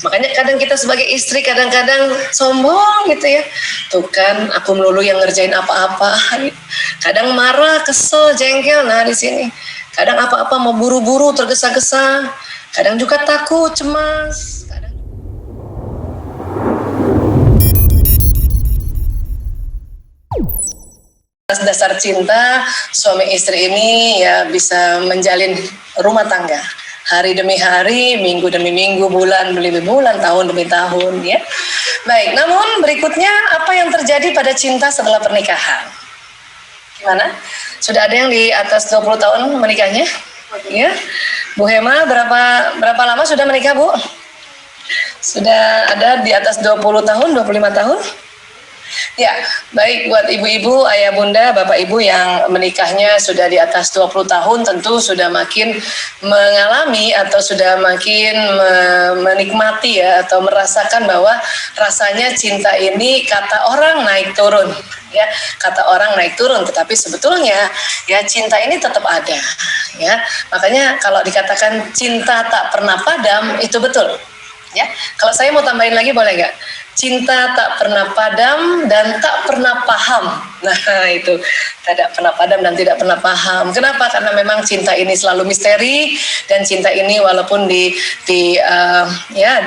Makanya kadang kita sebagai istri kadang-kadang sombong gitu ya. Tuh kan aku melulu yang ngerjain apa-apa. Kadang marah, kesel, jengkel. Nah di sini. Kadang apa-apa mau buru-buru, tergesa-gesa. Kadang juga takut, cemas. Kadang... Dasar cinta suami istri ini ya bisa menjalin rumah tangga. Hari demi hari, minggu demi minggu, bulan demi bulan, tahun demi tahun ya. Baik, namun berikutnya apa yang terjadi pada cinta setelah pernikahan? Gimana? Sudah ada yang di atas 20 tahun menikahnya? Ya. Bu Hema berapa lama sudah menikah, Bu? Sudah ada di atas 20 tahun, 25 tahun? Ya, baik buat ibu-ibu, ayah bunda, bapak ibu yang menikahnya sudah di atas 20 tahun tentu sudah makin mengalami atau sudah makin menikmati ya atau merasakan bahwa rasanya cinta ini kata orang naik turun ya, kata orang naik turun, tetapi sebetulnya ya cinta ini tetap ada ya. Makanya kalau dikatakan cinta tak pernah padam itu betul. Ya, kalau saya mau tambahin lagi boleh nggak? Cinta tak pernah padam dan tak pernah paham. Nah itu tidak pernah padam dan tidak pernah paham. Kenapa? Karena memang cinta ini selalu misteri dan cinta ini walaupun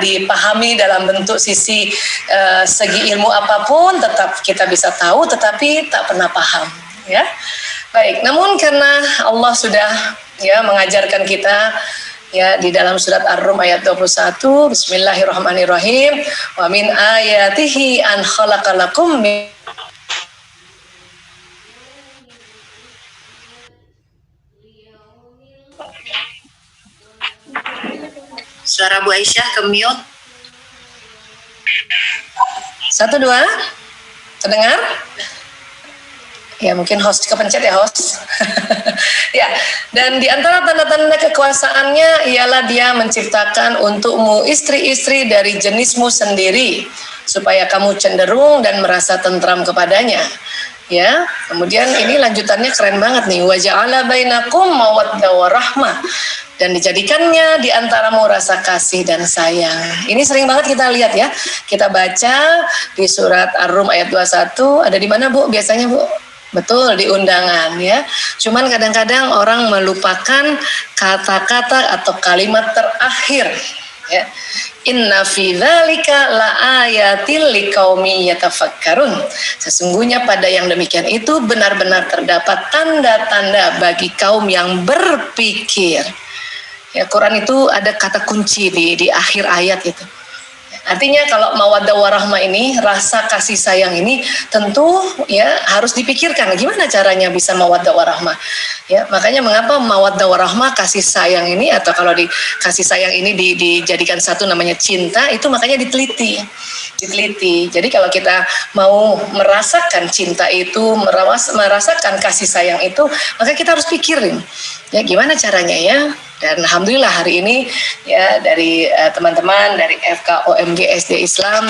dipahami dalam bentuk sisi segi ilmu apapun, tetap kita bisa tahu, tetapi tak pernah paham. Ya, baik. Namun karena Allah sudah ya mengajarkan kita. Ya, di dalam surat Ar-Rum ayat 21, Bismillahirrahmanirrahim. Wa min ayatihi an khalaqalakum min... Suara Bu Aisyah ke mute. 1, 2. Terdengar? Ya mungkin host kepencet ya host. Ya, dan di antara tanda-tanda kekuasaannya ialah dia menciptakan untukmu istri-istri dari jenismu sendiri supaya kamu cenderung dan merasa tentram kepadanya. Ya, kemudian ini lanjutannya keren banget nih. Wa ja'ala bainakum mawaddah wa rahmah. Dan dijadikannya di antaramu rasa kasih dan sayang. Ini sering banget kita lihat ya. Kita baca di surat Ar-Rum ayat 21. Ada di mana Bu biasanya Bu? Betul, di undangan ya. Cuman kadang-kadang orang melupakan kata-kata atau kalimat terakhir ya. Inna fi dzalika laayatil liqaumi yatafakkarun. Sesungguhnya pada yang demikian itu benar-benar terdapat tanda-tanda bagi kaum yang berpikir. Ya, Quran itu ada kata kunci di akhir ayat itu. Artinya kalau mawaddah warahmah ini, rasa kasih sayang ini tentu ya harus dipikirkan gimana caranya bisa mawaddah warahmah. Ya, makanya mengapa mawaddah warahmah kasih sayang ini atau kalau di kasih sayang ini dijadikan satu namanya cinta, itu makanya diteliti. Jadi kalau kita mau merasakan cinta itu, merasakan kasih sayang itu, maka kita harus pikirin ya gimana caranya ya. Dan alhamdulillah hari ini ya dari teman-teman dari FKOMG SD Islam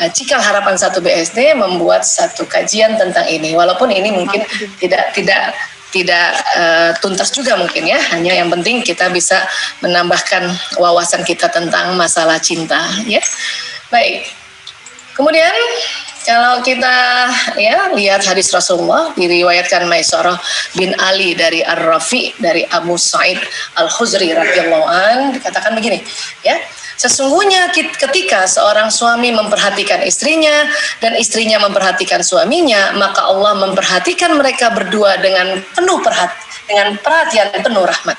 Cikal Harapan 1 BSD membuat satu kajian tentang ini. Walaupun ini mungkin tidak tuntas juga mungkin ya. Hanya yang penting kita bisa menambahkan wawasan kita tentang masalah cinta ya. Baik. Kemudian kalau kita ya lihat hadis Rasulullah diriwayatkan Maisarah bin Ali dari Ar-Rafi dari Abu Sa'id Al-Khudri radhiyallahu an dikatakan begini ya, sesungguhnya ketika seorang suami memperhatikan istrinya dan istrinya memperhatikan suaminya, maka Allah memperhatikan mereka berdua dengan penuh perhatian penuh rahmat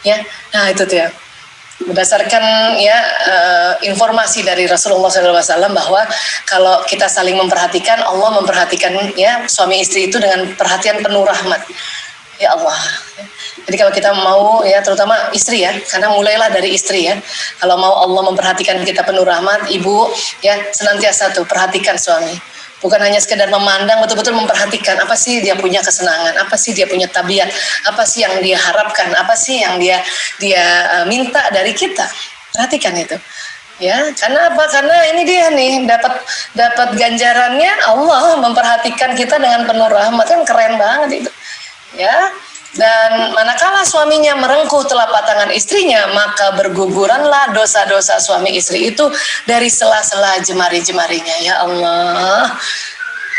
ya. Nah itu tuh ya, berdasarkan ya informasi dari Rasulullah SAW bahwa kalau kita saling memperhatikan, Allah memperhatikan ya suami istri itu dengan perhatian penuh rahmat. Ya Allah. Jadi kalau kita mau ya terutama istri ya, karena mulailah dari istri ya. Kalau mau Allah memperhatikan kita penuh rahmat, ibu ya senantiasa tuh perhatikan suami. Bukan hanya sekedar memandang, betul-betul memperhatikan apa sih dia punya kesenangan, apa sih dia punya tabiat, apa sih yang dia harapkan, apa sih yang dia minta dari kita. Perhatikan itu. Ya, karena apa? Karena ini dia nih dapat ganjarannya Allah memperhatikan kita dengan penuh rahmat, kan keren banget itu. Ya. Dan manakala suaminya merengkuh telapak tangan istrinya, maka berguguranlah dosa-dosa suami istri itu dari sela-sela jemari-jemarinya. Ya Allah.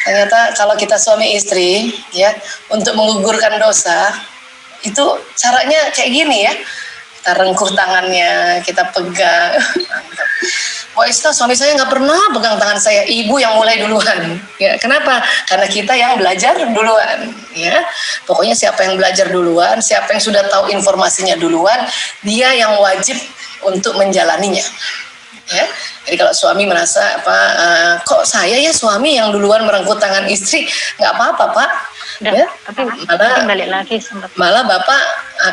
Ternyata kalau kita suami istri, ya, untuk menggugurkan dosa, itu caranya kayak gini ya. Kita rengkuh tangannya, kita pegang. Mantap. Wah, suami saya nggak pernah pegang tangan saya, ibu yang mulai duluan. Ya, kenapa? Karena kita yang belajar duluan. Ya, pokoknya siapa yang belajar duluan, siapa yang sudah tahu informasinya duluan, dia yang wajib untuk menjalaninya. Ya, jadi kalau suami merasa kok saya ya suami yang duluan merengkuh tangan istri, nggak apa-apa Pak. Udah, Ya, tapi balik lagi sempat. malah Bapak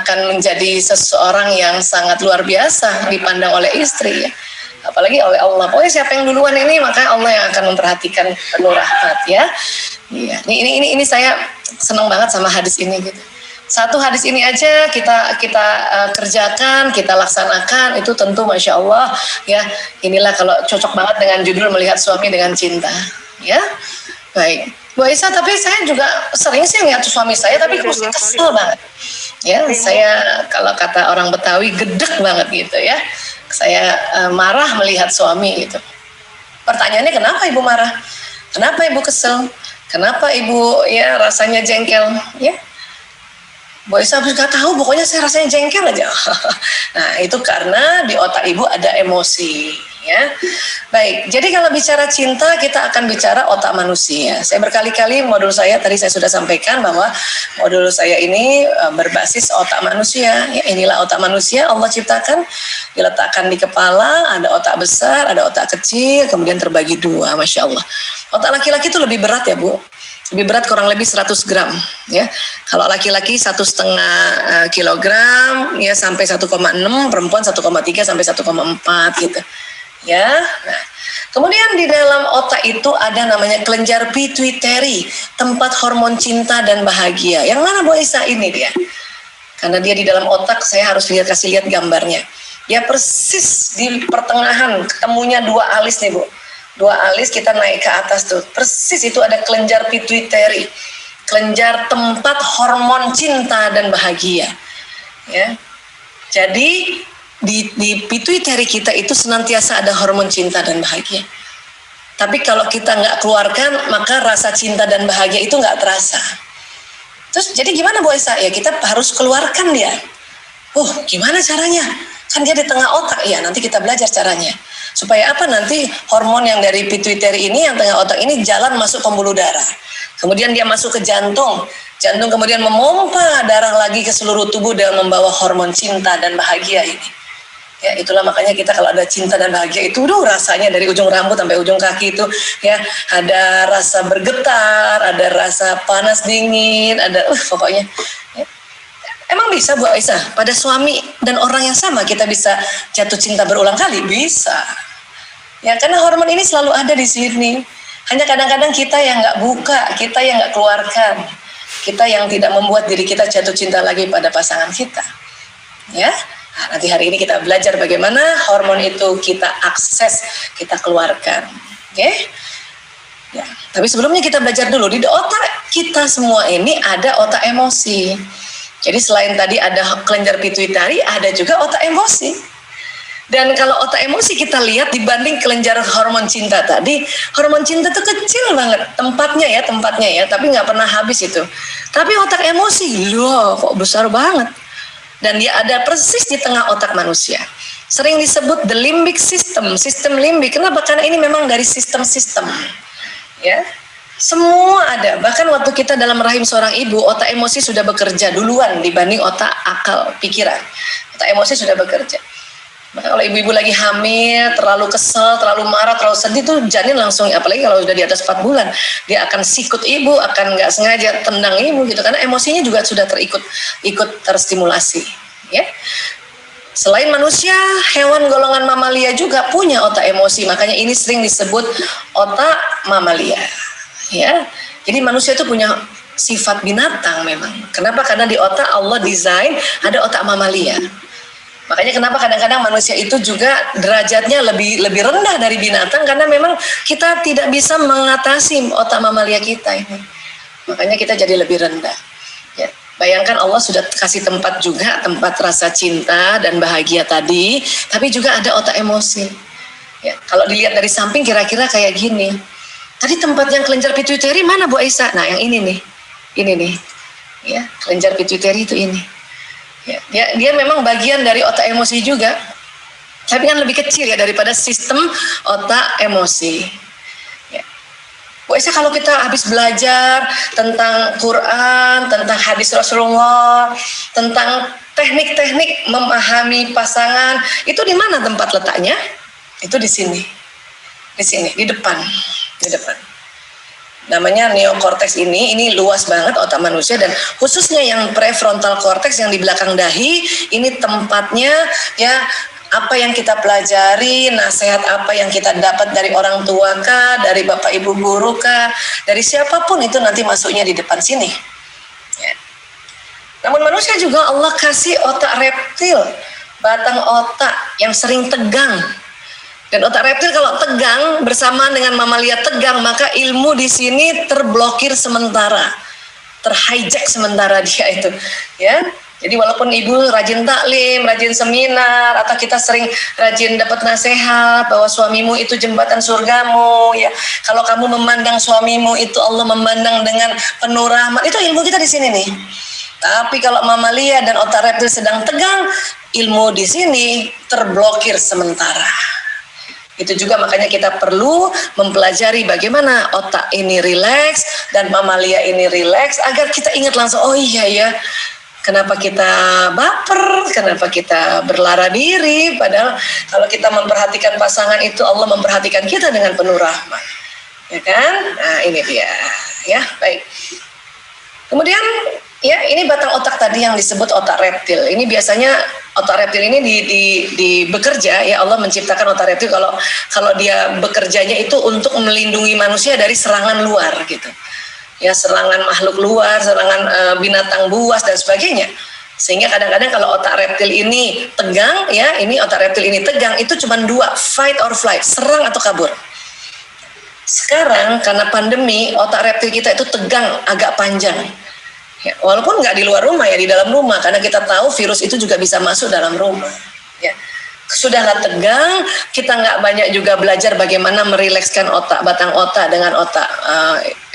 akan menjadi seseorang yang sangat luar biasa dipandang oleh istri ya. Apalagi oleh Allah. Pokoknya siapa yang duluan ini, maka Allah yang akan memperhatikan penuh rahmat ya. Iya. Ini saya senang banget sama hadis ini gitu. Satu hadis ini aja kita kerjakan, kita laksanakan, itu tentu masya Allah ya. Inilah kalau cocok banget dengan judul melihat suami dengan cinta ya. Baik, Bu Aisyah, tapi saya juga sering sih lihat suami saya, tapi kesel banget. Ya, saya kalau kata orang Betawi gedek banget gitu ya. Saya marah melihat suami gitu. Pertanyaannya, kenapa Ibu marah? Kenapa Ibu kesel? Kenapa Ibu ya rasanya jengkel? Ya, Bu Aisyah nggak tahu, pokoknya saya rasanya jengkel aja. Nah, itu karena di otak Ibu ada emosi. Ya, baik. Jadi kalau bicara cinta, kita akan bicara otak manusia. Saya berkali-kali modul saya tadi saya sudah sampaikan bahwa modul saya ini berbasis otak manusia. Ya, inilah otak manusia Allah ciptakan, diletakkan di kepala, ada otak besar, ada otak kecil, kemudian terbagi dua. Masya Allah. Otak laki-laki itu lebih berat ya Bu. Lebih berat, kurang lebih 100 gram ya. Kalau laki-laki 1,5 kilogram ya sampai 1,6, perempuan 1,3 sampai 1,4 gitu. Ya, nah, kemudian di dalam otak itu ada namanya kelenjar pituitary, tempat hormon cinta dan bahagia. Yang mana Bu Aisyah? Ini dia. Karena dia di dalam otak, saya harus kasih lihat gambarnya. Ya persis di pertengahan, ketemunya dua alis nih Bu. Dua alis kita naik ke atas tuh. Persis itu ada kelenjar pituitary, kelenjar tempat hormon cinta dan bahagia. Ya. Jadi di pituitary kita itu senantiasa ada hormon cinta dan bahagia. Tapi kalau kita nggak keluarkan, maka rasa cinta dan bahagia itu nggak terasa. Terus jadi gimana Bu Aisyah? Ya kita harus keluarkan dia. Gimana caranya? Kan dia di tengah otak. Ya nanti kita belajar caranya. Supaya apa? Nanti hormon yang dari pituitary ini, yang tengah otak ini jalan masuk pembuluh darah. Kemudian dia masuk ke jantung. Jantung kemudian memompa darah lagi ke seluruh tubuh dan membawa hormon cinta dan bahagia ini. Ya, itulah makanya kita kalau ada cinta dan bahagia itu rasanya dari ujung rambut sampai ujung kaki itu ya, ada rasa bergetar, ada rasa panas dingin, ada pokoknya ya. Emang bisa Bu Aisyah pada suami dan orang yang sama kita bisa jatuh cinta berulang kali? Bisa. Ya, karena hormon ini selalu ada di sini. Hanya kadang-kadang kita yang nggak buka, kita yang nggak keluarkan, kita yang tidak membuat diri kita jatuh cinta lagi pada pasangan kita. Ya. Nah, nanti hari ini kita belajar bagaimana hormon itu kita akses, kita keluarkan. Oke? Ya, tapi sebelumnya kita belajar dulu, di otak kita semua ini ada otak emosi. Jadi selain tadi ada kelenjar pituitary, ada juga otak emosi. Dan kalau otak emosi kita lihat dibanding kelenjar hormon cinta tadi, hormon cinta itu kecil banget tempatnya ya, tapi nggak pernah habis itu. Tapi otak emosi, loh kok besar banget. Dan dia ada persis di tengah otak manusia. Sering disebut the limbic system, sistem limbik. Kenapa? Karena ini memang dari sistem-sistem. Ya, semua ada. Bahkan waktu kita dalam rahim seorang ibu, otak emosi sudah bekerja duluan dibanding otak akal pikiran. Otak emosi sudah bekerja. Maka kalau ibu-ibu lagi hamil, terlalu kesel, terlalu marah, terlalu sedih, tuh janin langsung, apalagi kalau sudah di atas 4 bulan, dia akan sikut ibu, akan nggak sengaja tendang ibu gitu, karena emosinya juga sudah ikut terstimulasi. Ya. Selain manusia, hewan golongan mamalia juga punya otak emosi, makanya ini sering disebut otak mamalia. Ya, jadi manusia itu punya sifat binatang memang. Kenapa? Karena di otak Allah desain ada otak mamalia. Makanya kenapa kadang-kadang manusia itu juga derajatnya lebih rendah dari binatang, karena memang kita tidak bisa mengatasi otak mamalia kita ini. Makanya kita jadi lebih rendah. Ya. Bayangkan Allah sudah kasih tempat juga, tempat rasa cinta dan bahagia tadi, tapi juga ada otak emosi. Ya, kalau dilihat dari samping kira-kira kayak gini. Tadi tempat yang kelenjar pituitari mana Bu Aisyah? Nah, yang ini nih. Ya, kelenjar pituitari itu ini. Ya, dia memang bagian dari otak emosi juga. Tapi kan lebih kecil ya daripada sistem otak emosi. Ya. Bu Aisyah, kalau kita habis belajar tentang Quran, tentang hadis Rasulullah, tentang teknik-teknik memahami pasangan, itu di mana tempat letaknya? Itu di sini, di depan. Namanya neokortex ini luas banget otak manusia, dan khususnya yang prefrontal cortex yang di belakang dahi, ini tempatnya ya apa yang kita pelajari, nasihat apa yang kita dapat dari orang tua kah, dari bapak ibu guru kah, dari siapapun itu nanti masuknya di depan sini. Ya. Namun manusia juga Allah kasih otak reptil, batang otak yang sering tegang. Dan otak reptil kalau tegang bersamaan dengan mamalia tegang, maka ilmu di sini terblokir sementara, terhijack sementara dia itu, ya. Jadi walaupun ibu rajin taklim, rajin seminar, atau kita sering rajin dapat nasihat bahwa suamimu itu jembatan surgamu, ya. Kalau kamu memandang suamimu itu Allah memandang dengan penuh rahmat, itu ilmu kita di sini nih. Tapi kalau mamalia dan otak reptil sedang tegang, ilmu di sini terblokir sementara. Itu juga makanya kita perlu mempelajari bagaimana otak ini rileks dan mamalia ini rileks agar kita ingat langsung, oh iya ya, kenapa kita baper, kenapa kita berlara diri, padahal kalau kita memperhatikan pasangan itu Allah memperhatikan kita dengan penuh rahmat. Ya kan? Nah, ini dia. Ya, baik. Kemudian ya, ini batang otak tadi yang disebut otak reptil. Ini biasanya otak reptil ini di bekerja, ya Allah menciptakan otak reptil kalau dia bekerjanya itu untuk melindungi manusia dari serangan luar gitu. Ya, serangan makhluk luar, serangan binatang buas dan sebagainya. Sehingga kadang-kadang kalau otak reptil ini tegang, ya, ini otak reptil ini tegang, itu cuma dua, fight or flight, serang atau kabur. Sekarang karena pandemi, otak reptil kita itu tegang agak panjang. Ya, walaupun nggak di luar rumah, ya di dalam rumah, karena kita tahu virus itu juga bisa masuk dalam rumah. Ya, sudahlah tegang, kita nggak banyak juga belajar bagaimana merilekskan otak, batang otak dengan otak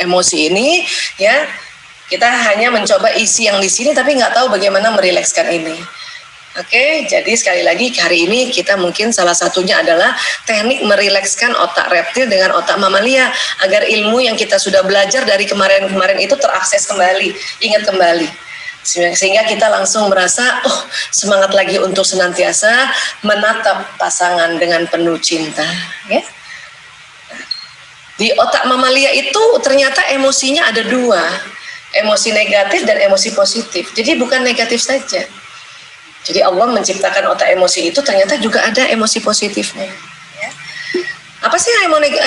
emosi ini. Ya, kita hanya mencoba isi yang di sini, tapi nggak tahu bagaimana merilekskan ini. Oke, jadi sekali lagi hari ini kita mungkin salah satunya adalah teknik merilekskan otak reptil dengan otak mamalia agar ilmu yang kita sudah belajar dari kemarin-kemarin itu terakses kembali, ingat kembali. Sehingga kita langsung merasa, oh, semangat lagi untuk senantiasa menatap pasangan dengan penuh cinta, ya. Di otak mamalia itu ternyata emosinya ada dua, emosi negatif dan emosi positif. Jadi bukan negatif saja. Jadi Allah menciptakan otak emosi itu ternyata juga ada emosi positifnya. Ya. Apa sih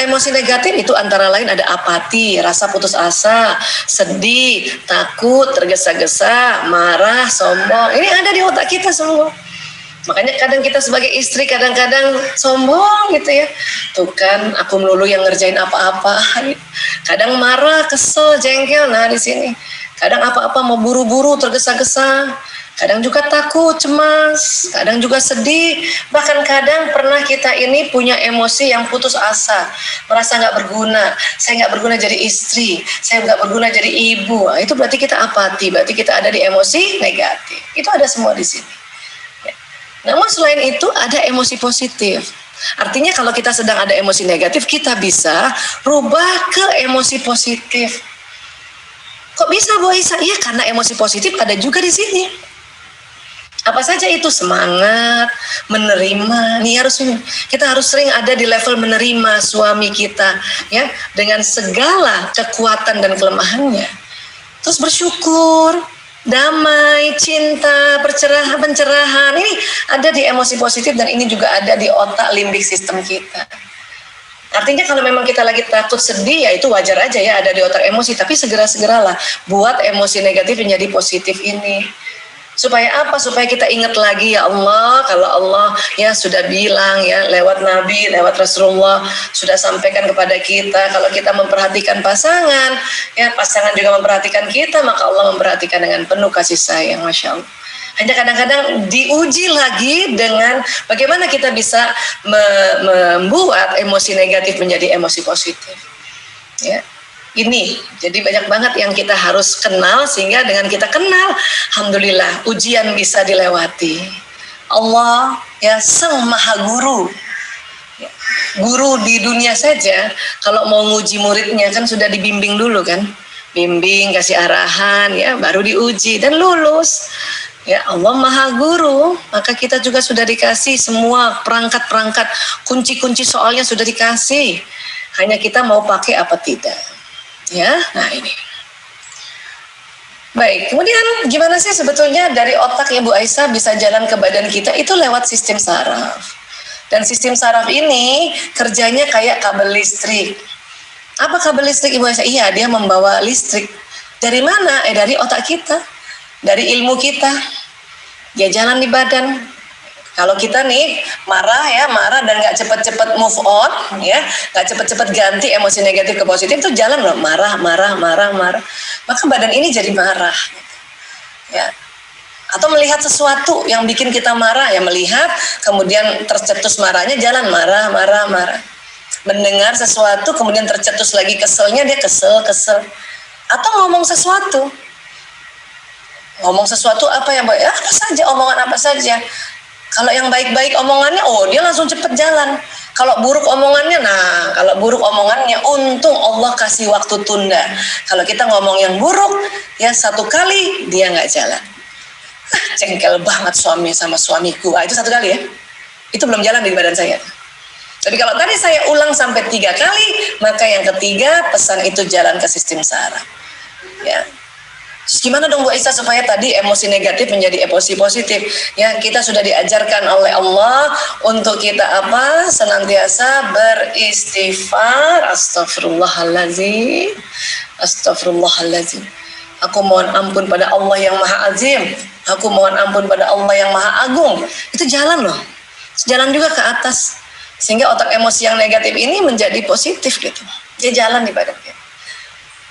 emosi negatif? Itu antara lain ada apati, rasa putus asa, sedih, takut, tergesa-gesa, marah, sombong. Ini ada di otak kita semua. Makanya kadang kita sebagai istri kadang-kadang sombong gitu ya. Tuh kan, aku melulu yang ngerjain apa-apa. Kadang marah, kesel, jengkel. Nah di sini. Kadang apa-apa mau buru-buru, tergesa-gesa. Kadang juga takut, cemas, kadang juga sedih, bahkan kadang pernah kita ini punya emosi yang putus asa, merasa nggak berguna, saya nggak berguna jadi istri, saya nggak berguna jadi ibu. Nah, itu berarti kita apati, berarti kita ada di emosi negatif. Itu ada semua di sini. Ya. Namun selain itu ada emosi positif. Artinya kalau kita sedang ada emosi negatif, kita bisa rubah ke emosi positif. Kok bisa Bu Aisyah? Iya, karena emosi positif ada juga di sini. Apa saja itu? Semangat, menerima. Nih kita harus sering ada di level menerima suami kita, ya, dengan segala kekuatan dan kelemahannya. Terus bersyukur, damai, cinta, pencerahan. Ini ada di emosi positif dan ini juga ada di otak limbik sistem kita. Artinya kalau memang kita lagi takut, sedih, ya itu wajar aja ya ada di otak emosi. Tapi segera-segeralah buat emosi negatif menjadi positif ini. Supaya apa? Supaya kita ingat lagi, ya Allah, kalau Allah ya sudah bilang ya lewat Nabi, lewat Rasulullah sudah sampaikan kepada kita, kalau kita memperhatikan pasangan, ya pasangan juga memperhatikan kita, maka Allah memperhatikan dengan penuh kasih sayang, Masya Allah. Hanya kadang-kadang diuji lagi dengan bagaimana kita bisa membuat emosi negatif menjadi emosi positif. Ya, ini jadi banyak banget yang kita harus kenal, sehingga dengan kita kenal, alhamdulillah ujian bisa dilewati. Allah ya Sang Maha Guru. Ya, guru di dunia saja kalau mau nguji muridnya kan sudah dibimbing dulu kan, bimbing, kasih arahan, ya baru diuji dan lulus. Ya Allah Maha Guru, maka kita juga sudah dikasih semua perangkat-perangkat, kunci-kunci soalnya sudah dikasih. Hanya kita mau pakai apa tidak. Ya, nah ini. Baik, kemudian gimana sih sebetulnya dari otak Ibu Aisyah bisa jalan ke badan kita? Itu lewat sistem saraf. Dan sistem saraf ini kerjanya kayak kabel listrik. Apa kabel listrik Ibu Aisyah? Iya, dia membawa listrik. Dari mana? Dari otak kita. Dari ilmu kita, dia jalan di badan. Kalau kita nih marah dan nggak cepet-cepet move on, ya nggak cepet-cepet ganti emosi negatif ke positif, itu jalan loh, marah, maka badan ini jadi marah, ya. Atau melihat sesuatu yang bikin kita marah, ya melihat, kemudian tercetus marahnya, jalan marah. Mendengar sesuatu, kemudian tercetus lagi keselnya, dia kesel. Atau ngomong sesuatu apa yang baik, apa saja, omongan apa saja. Kalau yang baik-baik omongannya, dia langsung cepet jalan. Kalau buruk omongannya, untung Allah kasih waktu tunda. Kalau kita ngomong yang buruk, ya satu kali dia nggak jalan. Jengkel banget suami sama suamiku. Itu satu kali ya. Itu belum jalan di badan saya. Tapi kalau tadi saya ulang sampai 3 kali, maka yang ketiga pesan itu jalan ke sistem saraf. Ya. Terus gimana dong Bu Aisyah supaya tadi emosi negatif menjadi emosi positif? Ya, kita sudah diajarkan oleh Allah untuk kita apa? Senantiasa beristighfar. Astagfirullahaladzim. Aku mohon ampun pada Allah yang Maha Azim. Aku mohon ampun pada Allah yang Maha Agung. Itu jalan loh. Jalan juga ke atas. Sehingga otak emosi yang negatif ini menjadi positif gitu. Dia jalan di badan kita.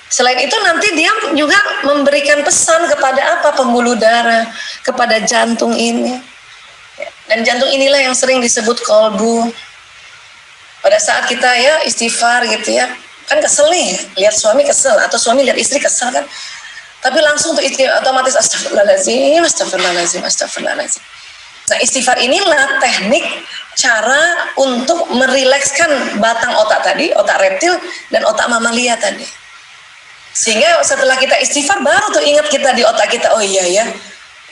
Selain itu nanti dia juga memberikan pesan kepada apa? Pembuluh darah, kepada jantung ini. Dan jantung inilah yang sering disebut kolbu. Pada saat kita ya istighfar gitu ya, kan kesel nih, lihat suami kesel, atau suami lihat istri kesel kan. Tapi langsung tuh otomatis astagfirullahaladzim. Nah, istighfar inilah teknik cara untuk merilekskan batang otak tadi, otak reptil dan otak mamalia tadi. Sehingga setelah kita istighfar baru tuh ingat kita di otak kita, oh iya ya,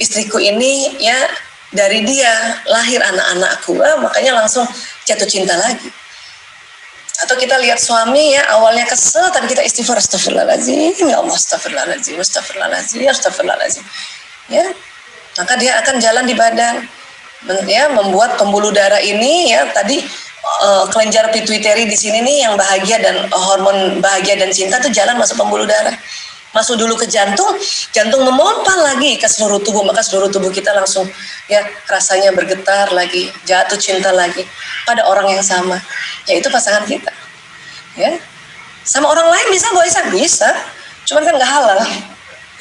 istriku ini ya dari dia lahir anak-anakku, makanya langsung jatuh cinta lagi. Atau kita lihat suami ya awalnya kesel, tapi kita istighfar, astagfirullahaladzim, ya Allah, astagfirullahaladzim. Ya, maka dia akan jalan di badan, ya membuat pembuluh darah ini ya tadi kelenjar pituitari di sini nih yang bahagia dan hormon bahagia dan cinta tuh jalan masuk pembuluh darah, masuk dulu ke jantung, jantung memompa lagi ke seluruh tubuh, maka seluruh tubuh kita langsung ya rasanya bergetar lagi, jatuh cinta lagi pada orang yang sama, yaitu pasangan kita. Ya, sama orang lain bisa Bu Aisyah? Bisa, cuman kan nggak halal.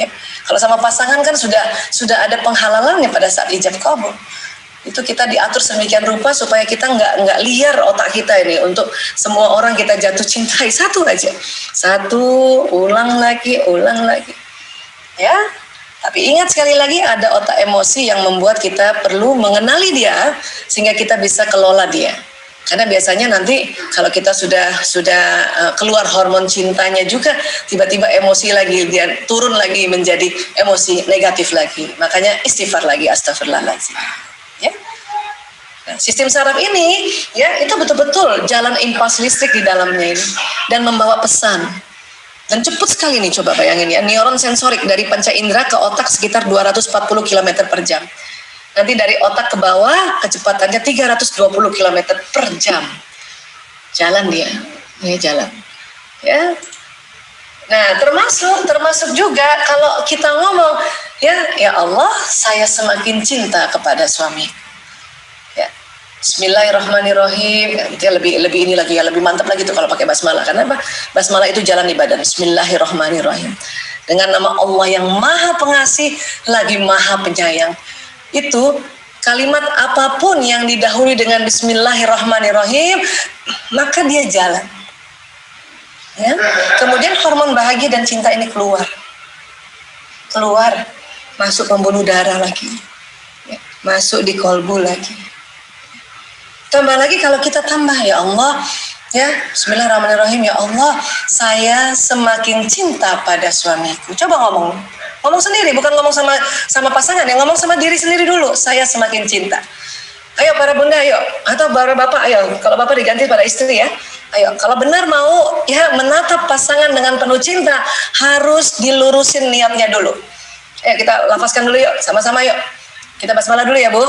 Ya, kalau sama pasangan kan sudah ada penghalalannya pada saat ijab kabul. Itu kita diatur sedemikian rupa supaya kita nggak liar otak kita ini untuk semua orang kita jatuh cintai satu aja, ulang lagi, ya. Tapi ingat sekali lagi ada otak emosi yang membuat kita perlu mengenali dia sehingga kita bisa kelola dia. Karena biasanya nanti kalau kita sudah keluar hormon cintanya juga, tiba-tiba emosi lagi dia turun lagi menjadi emosi negatif lagi. Makanya istighfar lagi, astagfirullahaladzim. Ya. Nah, sistem saraf ini ya itu betul-betul jalan impuls listrik di dalamnya ini dan membawa pesan. Dan cepat sekali nih, coba bayangin ya, neuron sensorik dari panca indera ke otak sekitar 240 km per jam. Nanti dari otak ke bawah kecepatannya 320 km per jam. Jalan dia, ya jalan. Ya. Nah, termasuk juga kalau kita ngomong Ya Allah, saya semakin cinta kepada suami. Ya. Bismillahirrahmanirrahim. Ya, itu lebih ini lagi ya, lebih mantap lagi tuh kalau pakai basmalah. Karena apa? Basmalah itu jalan di badan. Bismillahirrahmanirrahim. Dengan nama Allah yang Maha Pengasih lagi Maha Penyayang. Itu kalimat apapun yang didahului dengan Bismillahirrahmanirrahim, maka dia jalan. Ya. Kemudian hormon bahagia dan cinta ini keluar, masuk pembuluh darah lagi, ya. Masuk di kolbu lagi. Tambah lagi kalau kita tambah, ya Allah, ya Bismillahirrahmanirrahim, ya Allah, saya semakin cinta pada suamiku. Coba ngomong sendiri, bukan ngomong sama pasangan, ya ngomong sama diri sendiri dulu. Saya semakin cinta. Ayo para bunda, ayo, atau para bapak, ayo. Kalau bapak diganti pada istri ya. Ayo, kalau benar mau ya menatap pasangan dengan penuh cinta, harus dilurusin niatnya dulu. Kita lafazkan dulu yuk, sama-sama yuk. Kita basmalah dulu ya Bu.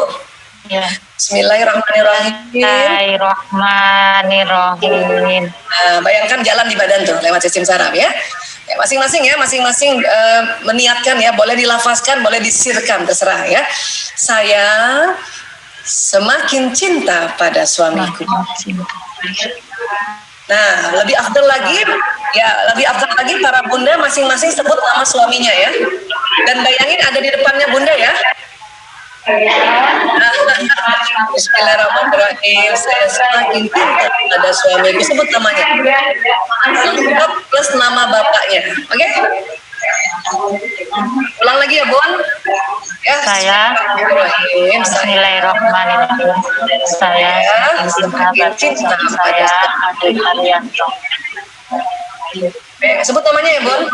Ya. Bismillahirrahmanirrahim. Bismillahirrahmanirrahim. Nah, bayangkan jalan di badan tuh lewat sistem saraf ya. Masing-masing meniatkan ya, boleh dilafazkan, boleh disirkan, terserah ya. Saya semakin cinta pada suamiku. Nah, lebih afdal lagi para bunda masing-masing sebut nama suaminya ya. Dan bayangin ada di depannya bunda ya. Bismillahirrahmanirrahim. Saya semakin cinta pada suamiku. Sebut namanya. Lengkap plus nama bapaknya. Oke? Ulang lagi ya, Bon. Ya, Saya Bismillahirrahmanirrahim. Saya semakin cinta pada saya Ade Haryanto. Sebut namanya ya, Bon.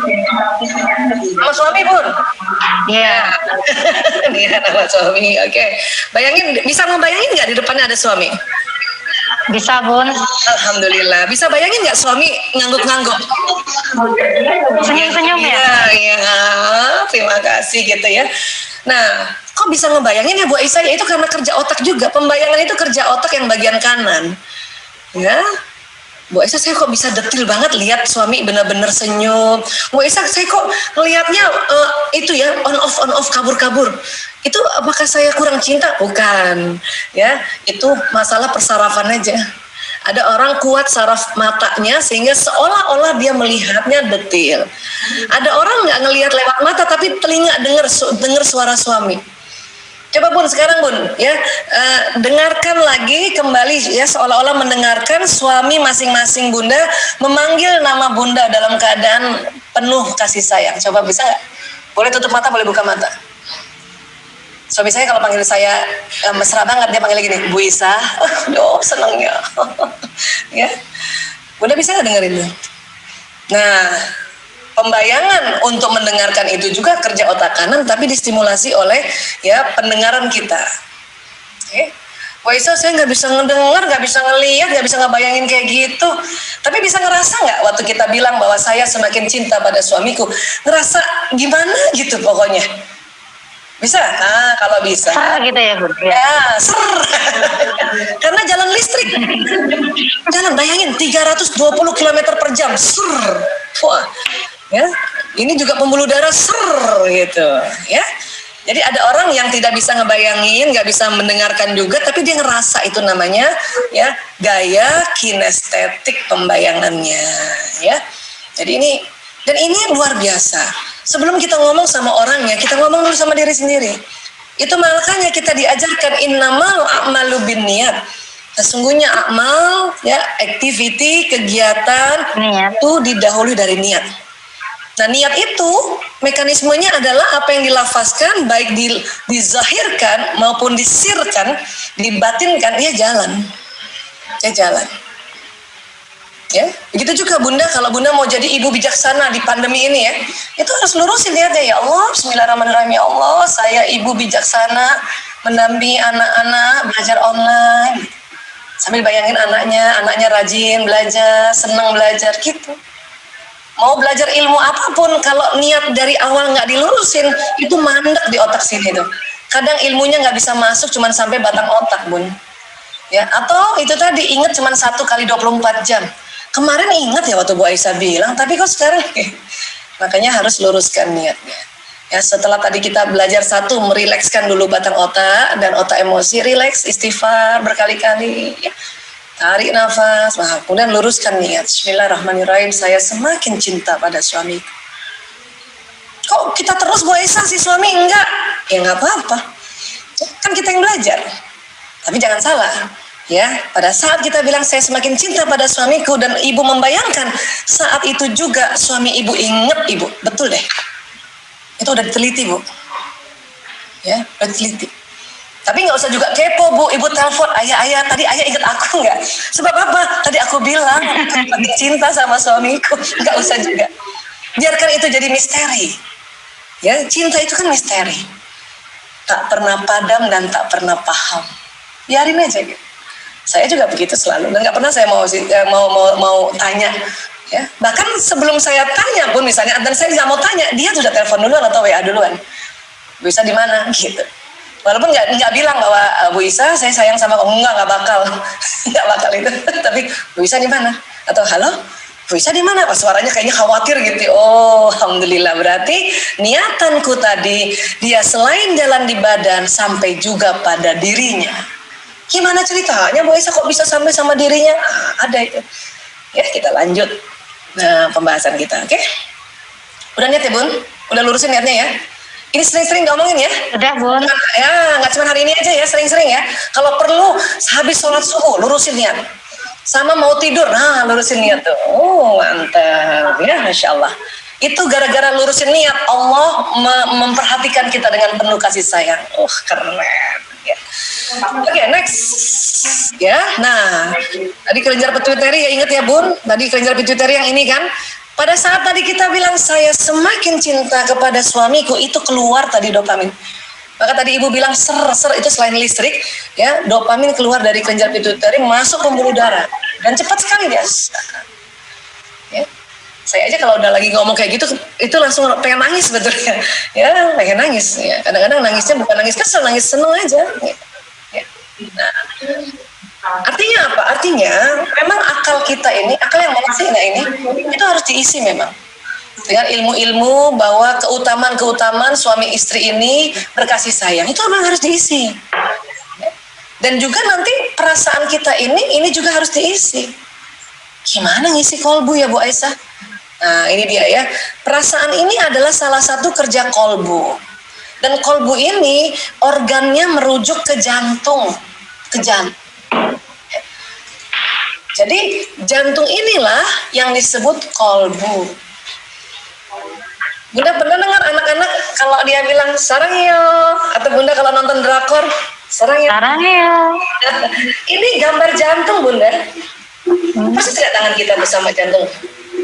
Nama suami, Bon. Iya. Dia nama suami. Oke. Bayangin, bisa ngebayangin nggak di depannya ada suami? Bisa Bun. Alhamdulillah. Bisa bayangin nggak suami ngangguk-ngangguk? Senyum-senyum ya? Iya. Terima kasih gitu ya. Nah, kok bisa ngebayangin ya Bu Aisyah? Ya itu karena kerja otak juga. Pembayangan itu kerja otak yang bagian kanan. Ya. Bu Aisyah, saya kok bisa detil banget lihat suami benar-benar senyum. Bu Aisyah, saya kok ngelihatnya itu ya on off kabur. Itu apakah saya kurang cinta? Bukan, ya itu masalah persarafan aja. Ada orang kuat saraf matanya sehingga seolah-olah dia melihatnya detil. Ada orang nggak ngelihat lewat mata tapi telinga dengar suara suami. Coba Bun, sekarang Bun, ya dengarkan lagi kembali ya, seolah-olah mendengarkan suami masing-masing bunda memanggil nama bunda dalam keadaan penuh kasih sayang. Coba bisa nggak? Boleh tutup mata, boleh buka mata. Suami saya kalau panggil saya mesra banget, dia panggil gini, Bu Isa. Aduh, senangnya. Ya, bunda bisa nggak dengerin? Nah, pembayangan untuk mendengarkan itu juga kerja otak kanan, tapi distimulasi oleh ya pendengaran kita. Oke. Wah Isa, saya nggak bisa ngedengar, nggak bisa ngelihat, nggak bisa ngebayangin kayak gitu. Tapi bisa ngerasa nggak waktu kita bilang bahwa saya semakin cinta pada suamiku, ngerasa gimana gitu pokoknya. Bisa? Nah, kalau bisa. Ser gitu ya, Bu. Ya, ser. Karena jalan listrik. Jalan, bayangin 320 km per jam. Ser. Wah. Ya. Ini juga pembuluh darah ser gitu, ya. Jadi ada orang yang tidak bisa ngebayangin, nggak bisa mendengarkan juga, tapi dia ngerasa, itu namanya ya gaya kinestetik pembayangannya, ya. Jadi ini luar biasa. Sebelum kita ngomong sama orangnya, kita ngomong dulu sama diri sendiri. Itu makanya kita diajarkan innamal a'malu binniyat. Sesungguhnya amal, ya, activity, kegiatan itu didahului dari niat. Nah, niat itu mekanismenya adalah apa yang dilafazkan, baik dizahirkan maupun disirkan, dibatinkan, dia jalan. Dia jalan. Ya, begitu juga bunda, kalau bunda mau jadi ibu bijaksana di pandemi ini ya, itu harus lurusin niatnya. Ya Allah, bismillahirrahmanirrahim, ya Allah, saya ibu bijaksana mendampingi anak-anak belajar online. Sambil bayangin anaknya rajin belajar, senang belajar gitu. Mau belajar ilmu apapun, kalau niat dari awal nggak dilurusin, itu mandek di otak sini tuh. Kadang ilmunya nggak bisa masuk, cuman sampai batang otak bun. Ya, atau itu tadi ingat cuman 1 kali 24 jam. Kemarin ingat ya waktu Bu Aisyah bilang, tapi kok sekarang makanya harus luruskan niatnya. Ya, setelah tadi kita belajar satu, merilekskan dulu batang otak dan otak emosi, rileks, istighfar berkali-kali. Ya. Tarik nafas, nah, kemudian luruskan niat. Bismillahirrahmanirrahim, saya semakin cinta pada suamiku. Kok kita terus Bu Aisyah, si suami enggak? Ya enggak apa-apa. Kan kita yang belajar. Tapi jangan salah. Ya, pada saat kita bilang saya semakin cinta pada suamiku dan ibu membayangkan saat itu juga suami ibu ingat ibu. Betul deh. Itu udah diteliti Bu, ya udah diteliti. Tapi nggak usah juga kepo Bu, ibu telepon ayah tadi ayah ingat aku nggak? Sebab apa? Tadi aku bilang aku cinta sama suamiku. Nggak usah juga. Biarkan itu jadi misteri. Ya, cinta itu kan misteri. Tak pernah padam dan tak pernah paham. Biarin aja gitu. Saya juga begitu selalu dan nggak pernah saya mau tanya. Ya, bahkan sebelum saya tanya pun misalnya, dan saya nggak mau tanya, dia sudah telepon duluan atau WA duluan. Bu Isa di mana? Gitu. Walaupun nggak bilang bahwa Bu Isa saya sayang sama kamu, nggak bakal, nggak bakal itu. Tapi Bu Isa di mana? Atau halo, Bu Isa di mana? Suaranya kayaknya khawatir gitu. Oh, alhamdulillah, berarti niatanku tadi dia selain jalan di badan sampai juga pada dirinya. Gimana ceritanya Bu Isa kok bisa sampai sama dirinya? Ada itu. Ya, kita lanjut. Nah, pembahasan kita, oke? Udah niat ya Bun? Udah lurusin niatnya ya? Ini sering-sering ngomongin ya? Udah Bun. Ya, nggak cuma hari ini aja ya, sering-sering ya. Kalau perlu habis sholat subuh, lurusin niat. Sama mau tidur, nah lurusin niat tuh. Oh, mantap ya, Masya Allah. Itu gara-gara lurusin niat, Allah memperhatikan kita dengan penuh kasih sayang. Oh, keren ya. Oke, next. Ya, nah, tadi kelenjar pituitari ya, ingat ya Bun, tadi kelenjar pituitari yang ini kan, pada saat tadi kita bilang saya semakin cinta kepada suamiku, itu keluar tadi dopamin. Maka tadi ibu bilang ser itu selain listrik, ya dopamin keluar dari kelenjar pituitari masuk pembuluh darah dan cepat sekali dia. Ya, saya aja kalau udah lagi ngomong kayak gitu, itu langsung pengen nangis sebetulnya. Ya, pengen nangis. Ya, kadang-kadang nangisnya bukan nangis kesel, nangis seneng aja. Ya. Nah, artinya apa? Artinya memang akal kita ini, akal yang mana sih ini itu harus diisi memang dengan ilmu-ilmu bahwa keutamaan-keutamaan suami istri ini berkasih sayang itu memang harus diisi. Dan juga nanti perasaan kita ini juga harus diisi. Gimana ngisi kolbu ya Bu Aisyah? Nah, ini dia ya. Perasaan ini adalah salah satu kerja kolbu. Dan kolbu ini organnya merujuk ke jantung. Jadi jantung inilah yang disebut kolbu. Bunda pernah dengar anak-anak kalau dia bilang sarang yo, atau Bunda kalau nonton drakor sarang yo. Ini gambar jantung Bunda. Pasti tidak tangan kita bersama jantung.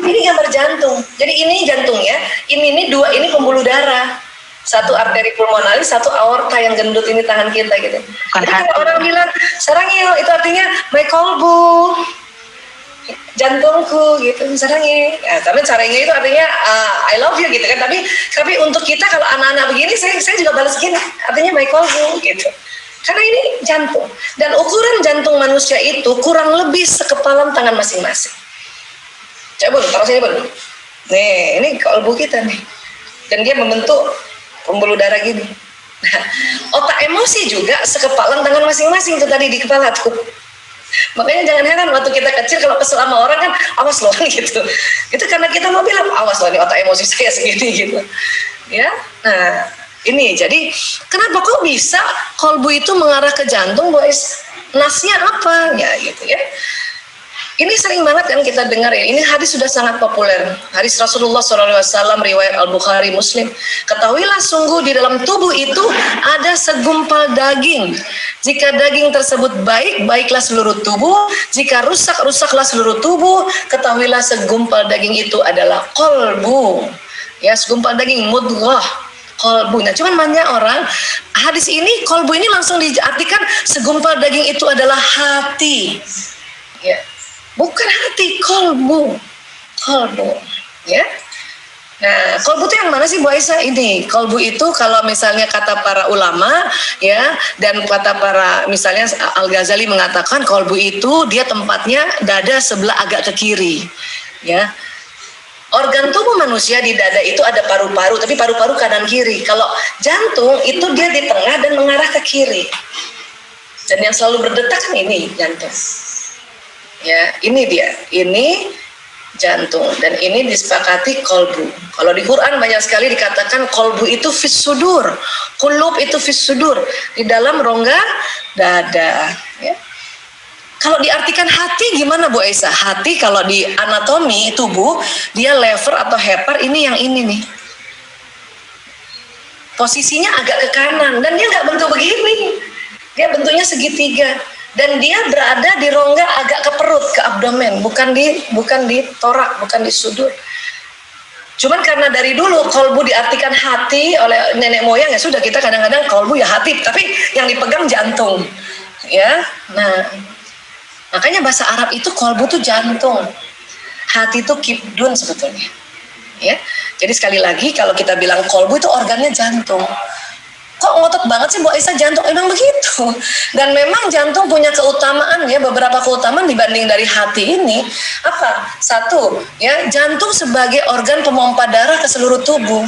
Ini gambar jantung. Jadi ini jantungnya, ini dua ini pembuluh darah. Satu arteri pulmonalis, satu aorta yang gendut ini tangan kita gitu. Jadi kalau orang bilang sarangil itu artinya my kolbu, jantungku gitu, sarangil. Ya, tapi sarangil itu artinya I love you gitu kan. Tapi untuk kita kalau anak-anak begini, saya juga balas gini, artinya my kolbu gitu. Karena ini jantung dan ukuran jantung manusia itu kurang lebih sekepalan tangan masing-masing. Coba taruh sini Bun. Nih, ini kolbu kita nih. Dan dia membentuk pembuluh darah gini. Nah, otak emosi juga sekepalan tangan masing-masing itu tadi di kepala tuh. Makanya jangan heran waktu kita kecil kalau kesel sama orang kan awas loh gitu. Itu karena kita mau bilang awas loh nih otak emosi saya segini gitu. Ya. Nah, ini jadi kenapa kok bisa kolbu itu mengarah ke jantung boys? Nasnya apa? Ya gitu ya. Ini sering banget kan kita dengar ya. Ini hadis sudah sangat populer. Hadis Rasulullah SAW riwayat Al-Bukhari Muslim. Ketahuilah sungguh di dalam tubuh itu ada segumpal daging. Jika daging tersebut baik, baiklah seluruh tubuh. Jika rusak, rusaklah seluruh tubuh. Ketahuilah segumpal daging itu adalah kolbu. Ya, segumpal daging mudghah. Kolbu. Nah, cuman banyak orang hadis ini kolbu ini langsung diartikan segumpal daging itu adalah hati. Ya. Bukan hati, kolbu, ya. Nah, kolbu itu yang mana sih Bu Aisyah? Ini kolbu itu kalau misalnya kata para ulama, ya, dan kata para misalnya Al Ghazali mengatakan kolbu itu dia tempatnya dada sebelah agak ke kiri, ya. Organ tubuh manusia di dada itu ada paru-paru, tapi paru-paru kanan kiri. Kalau jantung itu dia di tengah dan mengarah ke kiri. Dan yang selalu berdetak kan ini jantung. Ya, ini dia. Ini jantung dan ini disepakati kolbu. Kalau di Quran banyak sekali dikatakan kolbu itu fis sudur, kulub itu fis sudur, di dalam rongga dada. Ya. Kalau diartikan hati gimana Bu Aisyah? Hati kalau di anatomi tubuh dia lever atau hepar, ini yang ini nih. Posisinya agak ke kanan dan dia nggak bentuk begini. Dia bentuknya segitiga dan dia berada di rongga agak ke perut, ke abdomen, bukan di torak, bukan di sudur. Cuman karena dari dulu kolbu diartikan hati oleh nenek moyang, ya sudah kita kadang-kadang kolbu ya hati, tapi yang dipegang jantung. Ya. Nah, makanya bahasa Arab itu kolbu tuh jantung, hati itu kibdun sebetulnya, ya. Jadi sekali lagi kalau kita bilang kolbu itu organnya jantung. Kok ngotot banget sih Bu Aisyah jantung? Emang begitu. Dan memang jantung punya keutamaan ya, beberapa keutamaan dibanding dari hati ini. Apa? Satu, ya jantung sebagai organ pemompa darah ke seluruh tubuh.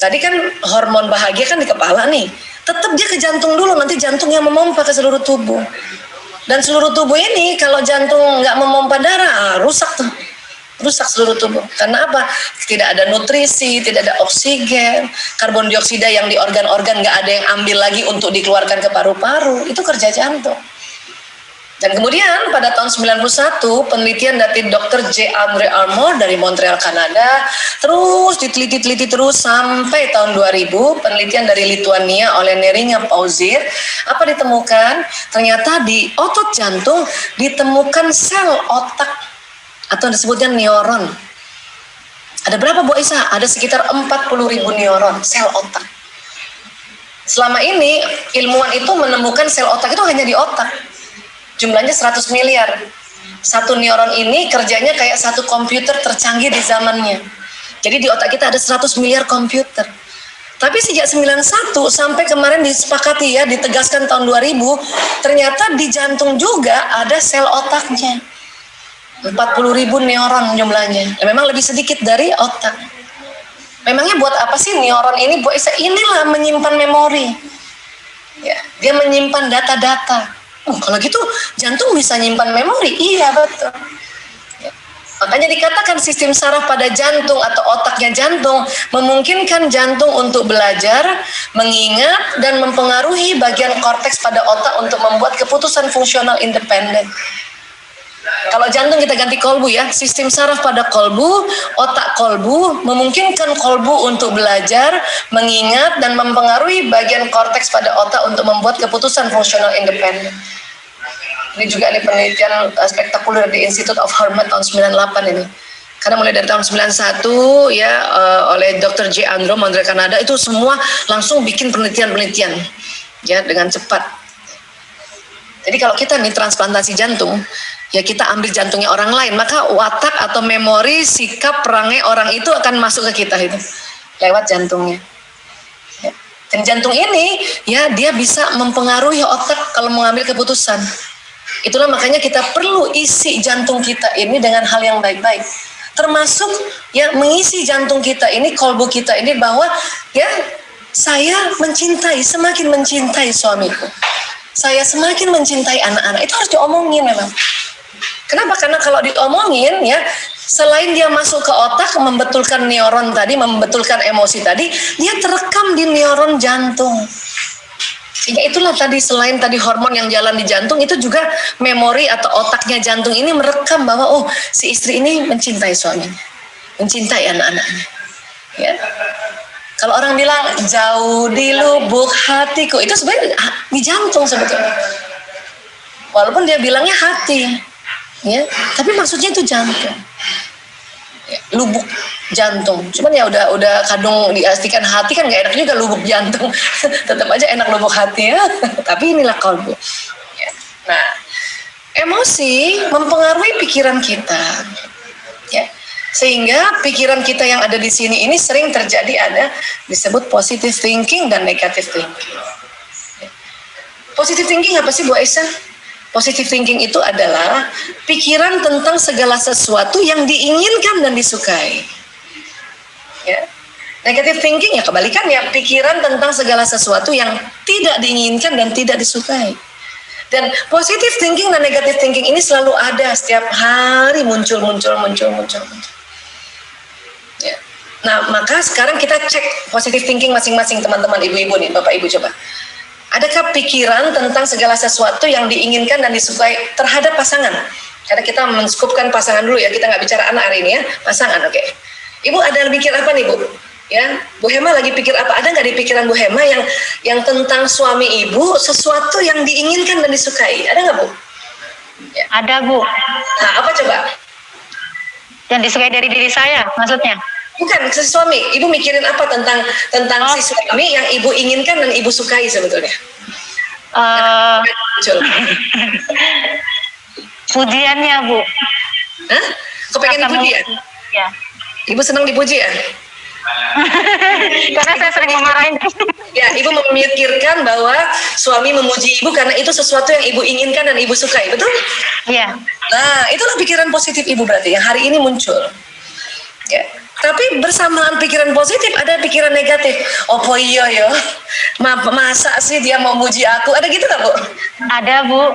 Tadi kan hormon bahagia kan di kepala nih. Tetap dia ke jantung dulu, nanti jantung yang memompa ke seluruh tubuh. Dan seluruh tubuh ini kalau jantung nggak memompa darah, rusak tuh, rusak seluruh tubuh. Karena apa? Tidak ada nutrisi, tidak ada oksigen, karbon dioksida yang di organ-organ nggak ada yang ambil lagi untuk dikeluarkan ke paru-paru, itu kerja jantung. Dan kemudian pada tahun 91 penelitian dari Dr. J. Andre Armour dari Montreal, Kanada, terus diteliti terus sampai tahun 2000 penelitian dari Lituania oleh Neringa Pauzir, apa ditemukan? Ternyata di otot jantung ditemukan sel otak atau disebutnya neuron. Ada berapa Bu Aisyah? Ada sekitar 40.000 neuron sel otak. Selama ini ilmuwan itu menemukan sel otak itu hanya di otak. Jumlahnya 100 miliar. Satu neuron ini kerjanya kayak satu komputer tercanggih di zamannya. Jadi di otak kita ada 100 miliar komputer. Tapi sejak 91 sampai kemarin disepakati ya, ditegaskan tahun 2000, ternyata di jantung juga ada sel otaknya. 40.000 neuron jumlahnya. Ya, memang lebih sedikit dari otak. Memangnya buat apa sih neuron ini? Buat inilah menyimpan memori. Ya, dia menyimpan data-data. Kalau gitu jantung bisa nyimpan memori. Iya betul. Ya. Makanya dikatakan sistem saraf pada jantung atau otaknya jantung memungkinkan jantung untuk belajar, mengingat dan mempengaruhi bagian korteks pada otak untuk membuat keputusan fungsional independen. Kalau jantung kita ganti kolbu ya, sistem saraf pada kolbu, otak kolbu memungkinkan kolbu untuk belajar, mengingat dan mempengaruhi bagian korteks pada otak untuk membuat keputusan fungsional independen. Ini juga ini penelitian spektakuler di Institute of Hormone tahun 98 ini. Karena mulai dari tahun 91 ya oleh Dr. J. Andrew Montreal, Kanada itu semua langsung bikin penelitian-penelitian ya dengan cepat. Jadi kalau kita nih transplantasi jantung, ya kita ambil jantungnya orang lain, maka watak atau memori, sikap, perangai orang itu akan masuk ke kita itu lewat jantungnya. Ya. Dan jantung ini ya dia bisa mempengaruhi otak kalau mengambil keputusan. Itulah makanya kita perlu isi jantung kita ini dengan hal yang baik-baik. Termasuk ya mengisi jantung kita ini, kolbu kita ini bahwa ya saya mencintai, semakin mencintai suamiku. Saya semakin mencintai anak-anak. Itu harus diomongin memang. Kenapa? Karena kalau diomongin ya, selain dia masuk ke otak membetulkan neuron tadi, membetulkan emosi tadi, dia terekam di neuron jantung. Sehingga itulah tadi selain tadi hormon yang jalan di jantung, itu juga memori atau otaknya jantung ini merekam bahwa oh si istri ini mencintai suaminya, mencintai anak-anaknya. Ya. Kalau orang bilang jauh di lubuk hatiku, itu sebenarnya di jantung sebetulnya. Walaupun dia bilangnya hati, ya, tapi maksudnya itu jantung. Ya, lubuk jantung. Cuman ya udah kadung diartikan hati kan nggak enak juga lubuk jantung. Tetap aja enak lubuk hati ya. Tapi inilah kolbu. Ya. Nah, emosi mempengaruhi pikiran kita. Ya. Sehingga pikiran kita yang ada di sini ini sering terjadi ada disebut positive thinking dan negative thinking. Positive thinking apa sih Bu Aisyah? Positive thinking itu adalah pikiran tentang segala sesuatu yang diinginkan dan disukai. Ya. Negative thinking ya kebalikannya, pikiran tentang segala sesuatu yang tidak diinginkan dan tidak disukai. Dan positive thinking dan negative thinking ini selalu ada setiap hari muncul. Ya. Nah, maka sekarang kita cek positive thinking masing-masing teman-teman ibu-ibu nih, Bapak Ibu coba. Adakah pikiran tentang segala sesuatu yang diinginkan dan disukai terhadap pasangan? Karena kita menskupkan pasangan dulu ya, kita nggak bicara anak hari ini ya, pasangan, oke. Ibu ada pikir apa nih Bu? Ya, Bu Hema lagi pikir apa? Ada nggak di pikiran Bu Hema yang tentang suami ibu sesuatu yang diinginkan dan disukai? Ada nggak Bu? Ya. Ada Bu. Nah, apa coba? Yang disukai dari diri saya, maksudnya? Bukan, si suami. Ibu mikirin apa tentang si suami yang ibu inginkan dan ibu sukai sebetulnya? Pujiannya Bu. Hah? Kau pengen dipuji ya? Ya. Ibu senang dipuji ya? Karena saya sering memarahin. Ya, ibu memikirkan bahwa suami memuji ibu karena itu sesuatu yang ibu inginkan dan ibu sukai, betul? Iya. Nah, itulah pikiran positif ibu berarti yang hari ini muncul. Ya. Tapi bersamaan pikiran positif ada pikiran negatif. Oh iya ya, masa sih dia mau muji aku? Ada gitu nggak Bu? Ada Bu.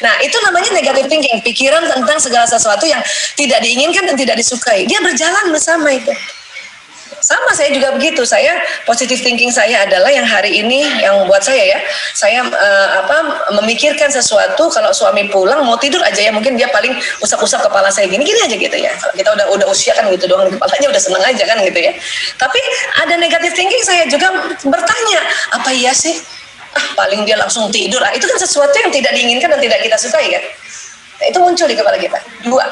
Nah, itu namanya negative thinking, pikiran tentang segala sesuatu yang tidak diinginkan dan tidak disukai. Dia berjalan bersama itu. Sama saya juga begitu. Saya positive thinking saya adalah yang hari ini yang buat saya ya. Saya memikirkan sesuatu kalau suami pulang mau tidur aja ya, mungkin dia paling usap-usap kepala saya gini aja gitu ya. Kalau kita udah usia kan gitu doang kepalanya udah seneng aja kan gitu ya. Tapi ada negative thinking saya juga bertanya, apa iya sih? Paling dia langsung tidur. Itu kan sesuatu yang tidak diinginkan dan tidak kita sukai kan. Nah, itu muncul di kepala kita. Dua.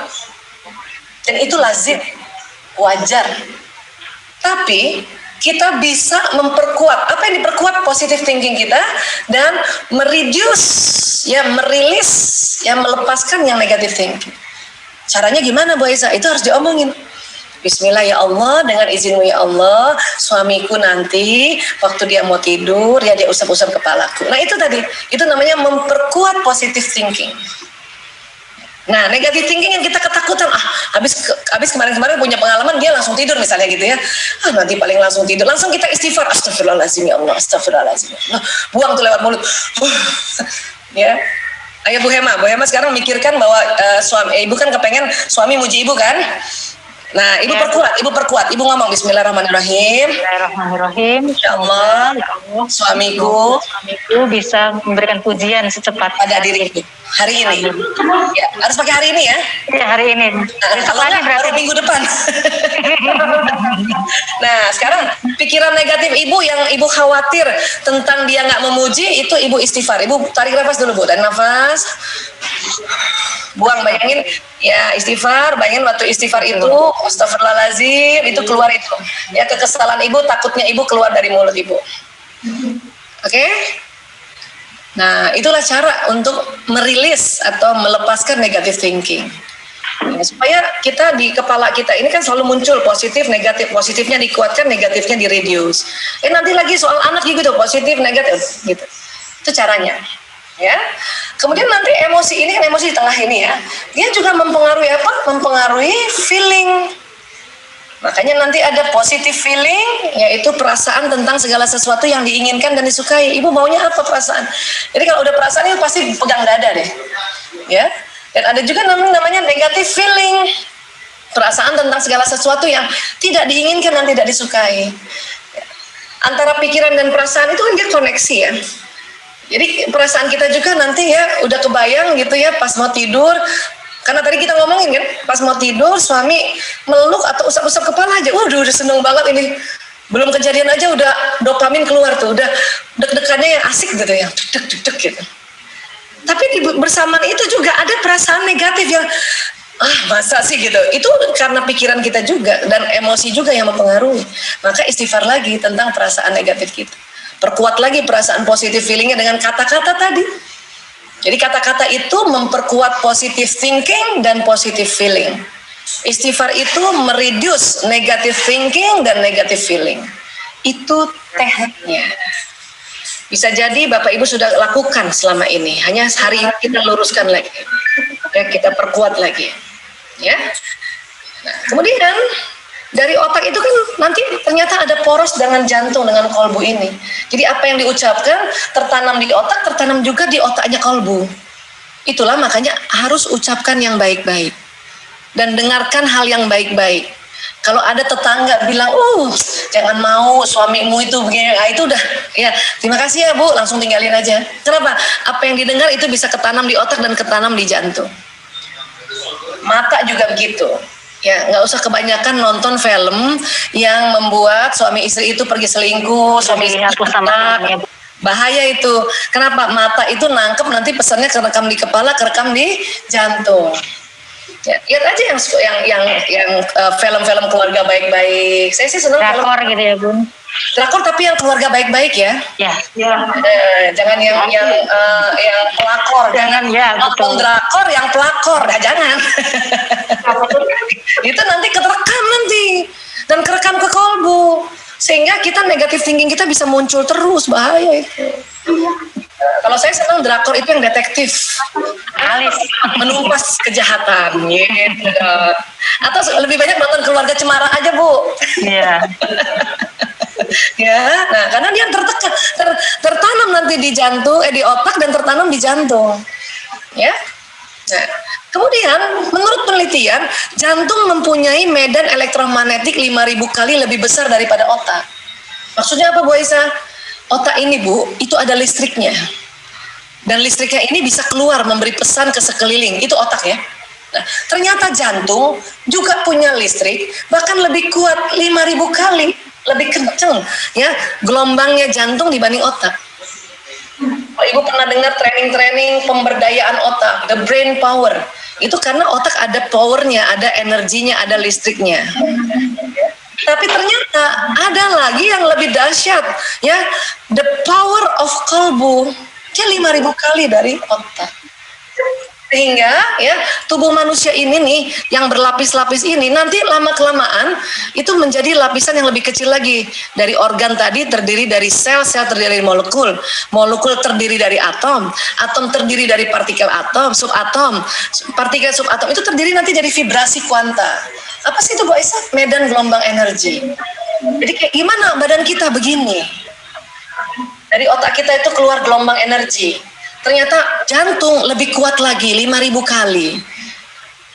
Dan itu lazim, wajar. Tapi kita bisa memperkuat apa yang diperkuat positive thinking kita dan merilis, melepaskan yang negative thinking. Caranya gimana Bu Aiza? Itu harus diomongin. Bismillah ya Allah, dengan izinmu ya Allah, suamiku nanti waktu dia mau tidur ya dia usap-usap kepalaku. Nah itu tadi, itu namanya memperkuat positive thinking. Nah, negative thinking yang kita ketakutan, habis kemarin-kemarin punya pengalaman dia langsung tidur misalnya gitu ya. Nanti paling langsung tidur, langsung kita istighfar, astagfirullahaladzim ya Allah, astagfirullahaladzim. Buang tuh lewat mulut. Ya. Ayo Bu Hema sekarang mikirkan bahwa ibu kan kepengen suami muji ibu kan? Nah, ibu perkuat, ibu ngomong Bismillahirrahmanirrahim. Bismillahirrahmanirrahim. Ya Allah, suamiku bisa memberikan pujian secepatnya pada diriku hari ini. Ya, harus pakai hari ini ya. Ya, hari ini. Kalau enggak baru minggu depan. Nah, sekarang pikiran negatif ibu yang ibu khawatir tentang dia nggak memuji itu ibu istighfar. Ibu tarik nafas dulu Bu, tarik nafas. Buang, bayangin ya istighfar, bayangin waktu istighfar itu astagfirullahaladzim itu keluar itu ya, kekesalan ibu, takutnya ibu keluar dari mulut ibu. Oke? Nah, itulah cara untuk merilis atau melepaskan negative thinking ya, supaya kita di kepala kita ini kan selalu muncul positif negatif, positifnya dikuatkan, negatifnya di reduce. Nanti lagi soal anak gitu, positif negatif gitu, itu caranya ya. Kemudian nanti emosi ini kan emosi di tengah ini ya, dia juga mempengaruhi apa? Mempengaruhi feeling. Makanya nanti ada positive feeling, yaitu perasaan tentang segala sesuatu yang diinginkan dan disukai. Ibu maunya apa perasaan? Jadi kalau udah perasaan itu pasti pegang dada deh, ya. Dan ada juga namanya negative feeling, perasaan tentang segala sesuatu yang tidak diinginkan dan tidak disukai. Antara pikiran dan perasaan itu kan dia koneksi ya. Jadi perasaan kita juga nanti ya udah kebayang gitu ya pas mau tidur, karena tadi kita ngomongin kan pas mau tidur suami meluk atau usap-usap kepala aja, udah seneng banget ini, belum kejadian aja udah dopamin keluar tuh, udah deg-degannya yang asik gitu ya, deg-deg gitu. Tapi bersamaan itu juga ada perasaan negatif yang masa sih gitu, itu karena pikiran kita juga dan emosi juga yang mempengaruhi. Maka istighfar lagi tentang perasaan negatif kita. Perkuat lagi perasaan positif feelingnya dengan kata-kata tadi. Jadi kata-kata itu memperkuat positive thinking dan positive feeling. Istighfar itu mereduce negative thinking dan negative feeling. Itu tekniknya. Bisa jadi Bapak Ibu sudah lakukan selama ini, hanya hari ini kita luruskan lagi, ya, kita perkuat lagi, ya. Nah, kemudian dari otak itu kan nanti ternyata ada poros dengan jantung, dengan kolbu ini. Jadi apa yang diucapkan tertanam di otak, tertanam juga di otaknya kolbu. Itulah makanya harus ucapkan yang baik-baik dan dengarkan hal yang baik-baik. Kalau ada tetangga bilang, jangan mau suamimu itu begini, itu udah, ya terima kasih ya Bu, langsung tinggalin aja. Kenapa? Apa yang didengar itu bisa ketanam di otak dan ketanam di jantung. Mata juga begitu. Ya, nggak usah kebanyakan nonton film yang membuat suami istri itu pergi selingkuh, suami istri anak. Bahaya itu. Kenapa? Mata itu nangkep nanti pesannya kerekam di kepala, kerekam di jantung. Ya, lihat aja yang film-film keluarga baik-baik. Saya sih senang drakor gitu ya Bun. Drakor tapi yang keluarga baik-baik ya. Ya. Jangan yang pelakor. Jangan ya. Nonton drakor yang pelakor. Nah, jangan. Itu nanti kerekam nanti dan kerekam ke kolbu sehingga kita negatif thinking kita bisa muncul terus, bahaya itu. Kalau saya senang drakor itu yang detektif, Alis menumpas kejahatan, gitu. Atau lebih banyak nonton Keluarga Cemara aja Bu. Iya. Ya, nah karena dia tertanam nanti di jantung, di otak dan tertanam di jantung, ya. Nah, kemudian menurut penelitian jantung mempunyai medan elektromagnetik 5.000 kali lebih besar daripada otak. Maksudnya apa Bu Aisyah? Otak ini Bu, itu ada listriknya. Dan listriknya ini bisa keluar memberi pesan ke sekeliling, itu otak ya. Nah, ternyata jantung juga punya listrik, bahkan lebih kuat 5.000 kali, lebih kenceng ya gelombangnya jantung dibanding otak. Oh, Ibu pernah dengar training pemberdayaan otak, the brain power. Itu karena otak ada powernya, ada energinya, ada listriknya. Tapi ternyata ada lagi yang lebih dahsyat, ya, the power of kolbu, dia 5.000 kali dari otak. Sehingga ya tubuh manusia ini nih yang berlapis-lapis ini nanti lama-kelamaan itu menjadi lapisan yang lebih kecil lagi. Dari organ tadi terdiri dari sel terdiri dari molekul, molekul terdiri dari atom, atom terdiri dari partikel atom, subatom, partikel subatom itu terdiri nanti dari vibrasi kuanta. Apa sih itu Bu Aisyah? Medan gelombang energi. Jadi kayak gimana badan kita begini? Dari otak kita itu keluar gelombang energi. Ternyata jantung lebih kuat lagi 5.000 kali.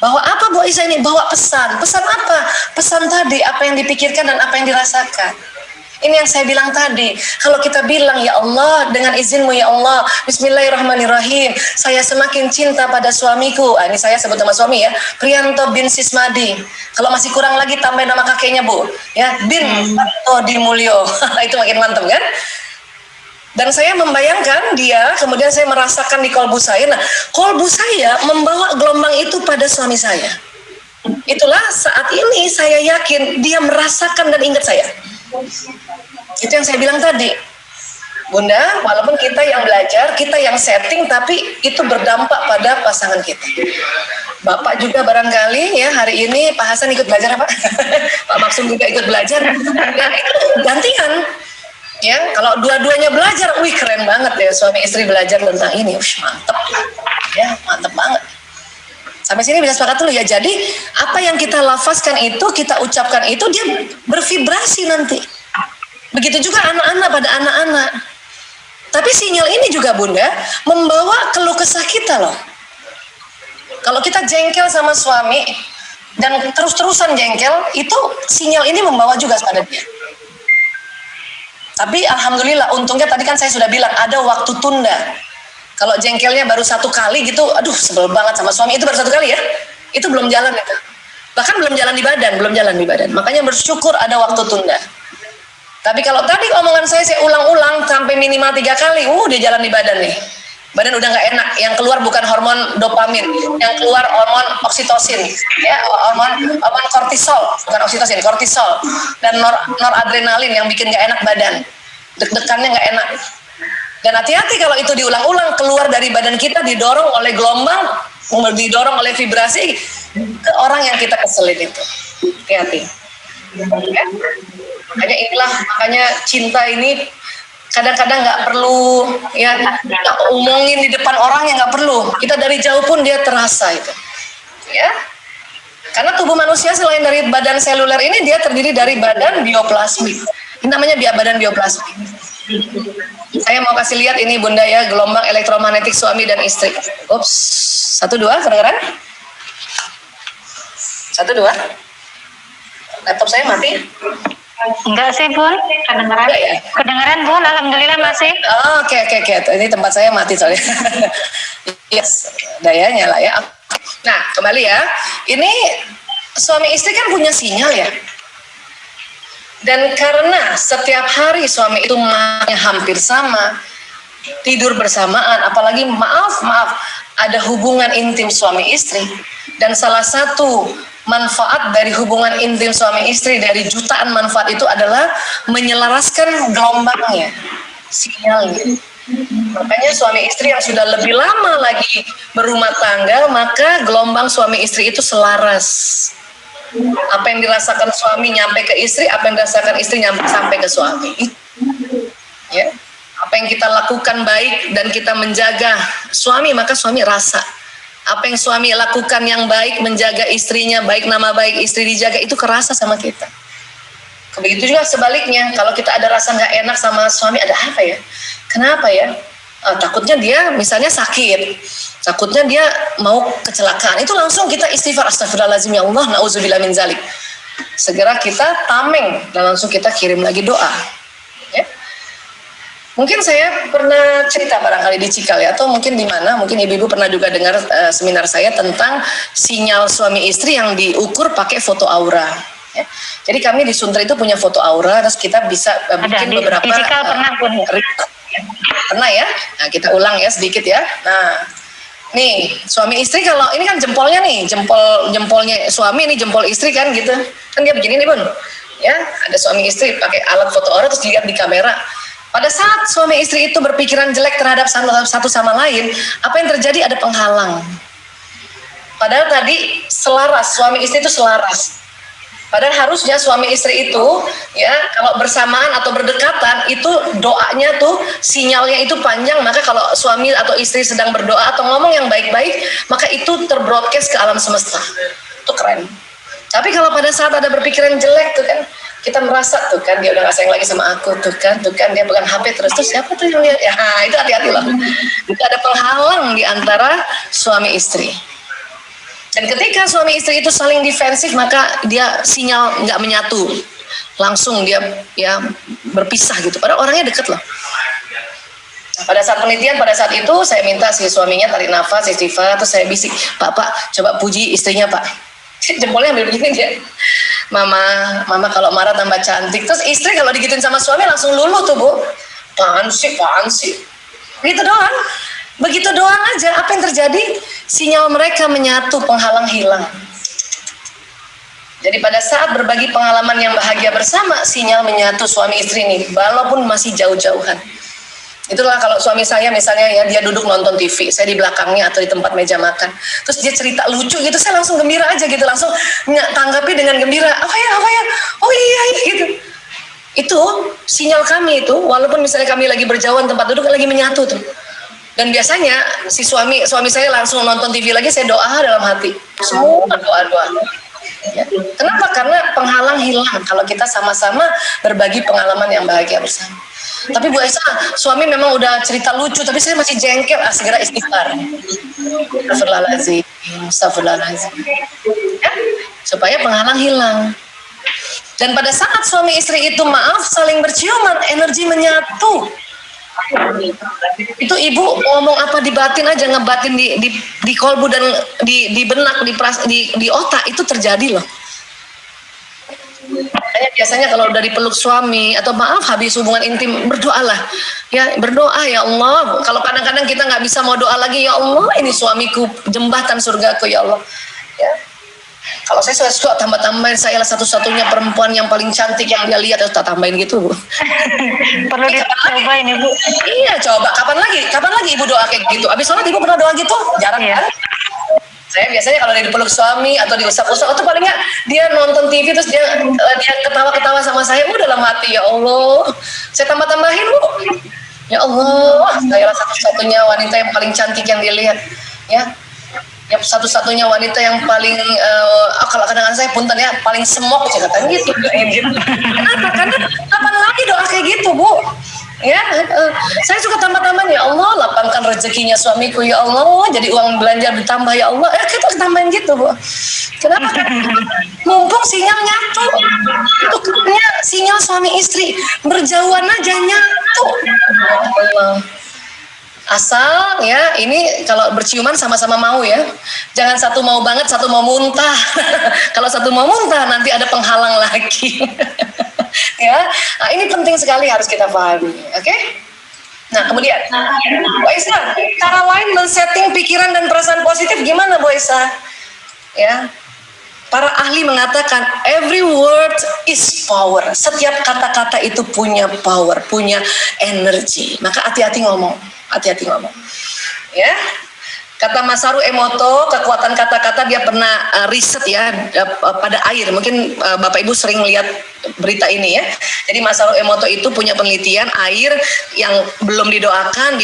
Bawa apa Bu Aisyah ini? Bawa pesan. Pesan apa? Pesan tadi apa yang dipikirkan dan apa yang dirasakan. Ini yang saya bilang tadi. Kalau kita bilang ya Allah dengan izinmu ya Allah, Bismillahirrahmanirrahim, saya semakin cinta pada suamiku. Ini saya sebut nama suami ya, Priyanto bin Sismadi. Kalau masih kurang lagi tambah nama kakeknya Bu, ya bin Todi Mulyo. Itu makin mantap kan? Dan saya membayangkan dia, kemudian saya merasakan di kolbu saya. Nah, kolbu saya membawa gelombang itu pada suami saya. Itulah saat ini saya yakin dia merasakan dan ingat saya. Itu yang saya bilang tadi. Bunda, walaupun kita yang belajar, kita yang setting, tapi itu berdampak pada pasangan kita. Bapak juga barangkali ya hari ini Pak Hasan ikut belajar apa? Pak Maksum juga ikut belajar. Nah, itu gantian. Ya, kalau dua-duanya belajar, wih keren banget ya suami istri belajar tentang ini, mantep, ya mantep banget. Sampai sini bisa sepakat dulu ya. Jadi apa yang kita lafazkan itu, kita ucapkan itu dia bervibrasi nanti. Begitu juga anak-anak pada anak-anak. Tapi sinyal ini juga Bunda membawa keluh kesah kita loh. Kalau kita jengkel sama suami dan terus-terusan jengkel, itu sinyal ini membawa juga pada dia. Tapi alhamdulillah untungnya tadi kan saya sudah bilang ada waktu tunda. Kalau jengkelnya baru 1 kali gitu, aduh sebel banget sama suami, itu baru 1 kali ya. Itu belum jalan itu. Bahkan belum jalan di badan, Makanya bersyukur ada waktu tunda. Tapi kalau tadi omongan saya ulang-ulang sampai minimal 3 kali, dia jalan di badan nih. Badan udah nggak enak, yang keluar bukan hormon dopamin, yang keluar hormon oksitosin, ya hormon kortisol, bukan oksitosin, kortisol dan noradrenalin yang bikin nggak enak badan, deg-degannya nggak enak. Dan hati-hati kalau itu diulang-ulang keluar dari badan kita didorong oleh gelombang, didorong oleh vibrasi ke orang yang kita keselin itu. Hati-hati. Ya. Makanya cinta ini kadang-kadang nggak perlu ya nggak omongin di depan orang yang nggak perlu. Kita dari jauh pun dia terasa itu, ya. Karena tubuh manusia selain dari badan seluler ini, dia terdiri dari badan bioplasmik. Ini namanya badan bioplasmik. Saya mau kasih lihat ini Bunda ya, gelombang elektromagnetik suami dan istri. Ups, 1, 2, kedengeran? 1, 2. Laptop saya mati? Enggak sih Bun, kedengeran. Enggak ya? Kedengeran Bun, alhamdulillah masih. Oh, oke. Ini tempat saya mati soalnya. Yes, dayanya lah ya. Nah, kembali ya. Ini suami istri kan punya sinyal ya. Dan karena setiap hari suami itu hampir sama, tidur bersamaan, apalagi maaf, ada hubungan intim suami istri. Dan salah satu manfaat dari hubungan intim suami istri, dari jutaan manfaat itu adalah menyelaraskan gelombangnya, sinyalnya. Makanya suami istri yang sudah lebih lama lagi berumah tangga, maka gelombang suami istri itu selaras. Apa yang dirasakan suami nyampe ke istri, apa yang dirasakan istri nyampe sampai ke suami. Ya. Apa yang kita lakukan baik dan kita menjaga suami, maka suami rasa. Apa yang suami lakukan yang baik, menjaga istrinya, baik nama baik istri dijaga, itu kerasa sama kita. Begitu juga sebaliknya, kalau kita ada rasa nggak enak sama suami, ada apa ya? Kenapa ya? Takutnya dia misalnya sakit, takutnya dia mau kecelakaan, itu langsung kita istighfar, astagfirullahaladzim ya Allah, na'udzubillah min zalik. Segera kita tameng dan langsung kita kirim lagi doa. Ya. Mungkin saya pernah cerita barangkali di Cikal ya, atau mungkin di mana, mungkin ibu-ibu pernah juga dengar seminar saya tentang sinyal suami istri yang diukur pakai foto aura. Ya. Jadi kami di Sunter itu punya foto aura, terus kita bisa bikin beberapa. Di Cikal pernah pun. Pernah ya? Nah, kita ulang ya sedikit ya. Nah, nih suami istri, kalau ini kan jempolnya nih, jempolnya suami, ini jempol istri kan gitu. Kan dia begini nih Bun. Ya, ada suami istri pakai alat foto aura terus dilihat di kamera. Pada saat suami istri itu berpikiran jelek terhadap satu sama lain, apa yang terjadi? Ada penghalang. Padahal tadi selaras, suami istri itu selaras. Padahal harusnya suami istri itu ya kalau bersamaan atau berdekatan itu doanya tuh sinyalnya itu panjang, maka kalau suami atau istri sedang berdoa atau ngomong yang baik-baik, maka itu terbroadcast ke alam semesta. Itu keren. Tapi kalau pada saat ada berpikiran jelek tuh kan, kita merasa tuh kan dia udah gak sayang lagi sama aku tuh kan dia pegang HP terus siapa tuh yang lihat ya, itu hati-hati loh. Itu ada penghalang di antara suami istri. Dan ketika suami istri itu saling defensif, maka dia sinyal nggak menyatu, langsung dia ya berpisah gitu. Padahal orangnya deket loh. Pada saat penelitian, pada saat itu saya minta si suaminya tarik nafas, istighfar, terus saya bisik, Pak, coba puji istrinya Pak. Jempolnya ambil begini dia. Mama kalau marah tambah cantik. Terus istri kalau digituin sama suami langsung luluh tuh Bu. Apaan sih. Gitu doang. Begitu doang aja, apa yang terjadi? Sinyal mereka menyatu, penghalang hilang. Jadi pada saat berbagi pengalaman yang bahagia bersama, sinyal menyatu suami istri ini, walaupun masih jauh-jauhan. Itulah kalau suami saya misalnya ya, dia duduk nonton TV, saya di belakangnya atau di tempat meja makan. Terus dia cerita lucu gitu, saya langsung gembira aja gitu, langsung tanggapi dengan gembira. Apa ya? Oh iya gitu. Itu sinyal kami itu, walaupun misalnya kami lagi berjauhan tempat duduk, lagi menyatu tuh. Dan biasanya si suami saya langsung nonton TV lagi, saya doa dalam hati. Semua doa. Ya. Kenapa? Karena penghalang hilang kalau kita sama-sama berbagi pengalaman yang bahagia bersama. Tapi Bu Aisyah, suami memang udah cerita lucu, tapi saya masih jengkel, segera istighfar. Astagfirullahaladzim. Ya, supaya penghalang hilang. Dan pada saat suami istri itu saling berciuman, energi menyatu. Itu ibu ngomong apa di batin aja, ngebatin di kolbu dan di benak, di otak, itu terjadi loh. Makanya biasanya kalau udah dipeluk suami atau habis hubungan intim, berdoalah ya, berdoa ya Allah. Kalau kadang-kadang kita nggak bisa mau doa lagi, ya Allah ini suamiku jembatan surgaku ya Allah ya. Kalau saya suka tambah-tambahin, saya adalah satu-satunya perempuan yang paling cantik yang dia lihat, harus tak tambahin gitu Bu. Perlu dicoba ini Bu. Iya coba, kapan lagi ibu doa kayak gitu? Abis sholat ibu pernah doa gitu? Jarang Iya. kan? Saya biasanya kalau dia dipeluk suami atau diusap-usap, atau paling nggak dia nonton TV terus dia ketawa-ketawa sama saya, udah dalam hati, ya Allah, saya tambah-tambahin Bu. Ya Allah, saya satu-satunya wanita yang paling cantik yang dilihat, ya. Yang satu-satunya wanita yang paling kalau kadang-kadang saya punten ya, paling semok, saya katakan gitu. Kenapa? Karena kapan lagi doa kayak gitu Bu? Ya, saya suka tambah-tambahan, ya Allah, lapangkan rezekinya suamiku, ya Allah, jadi uang belanja bertambah, ya Allah. Kita tambahin gitu Bu. Kenapa? Mumpung sinyal nyatu, itu sinyal suami istri berjauhan aja nyatu. Allah. Asal ya, ini kalau berciuman sama-sama mau ya, jangan satu mau banget, satu mau muntah. Kalau satu mau muntah nanti ada penghalang lagi. Ya, nah, ini penting sekali harus kita pahami, oke? Nah kemudian, Bu Aisyah, cara lain men-setting pikiran dan perasaan positif gimana Bu Aisyah? Ya, para ahli mengatakan every word is power. Setiap kata-kata itu punya power, punya energi. Maka hati-hati ngomong, hati-hati ngomong. Ya. Kata Masaru Emoto, kekuatan kata-kata dia pernah riset ya pada air. Mungkin Bapak Ibu sering lihat berita ini ya. Jadi Masaru Emoto itu punya penelitian air yang belum didoakan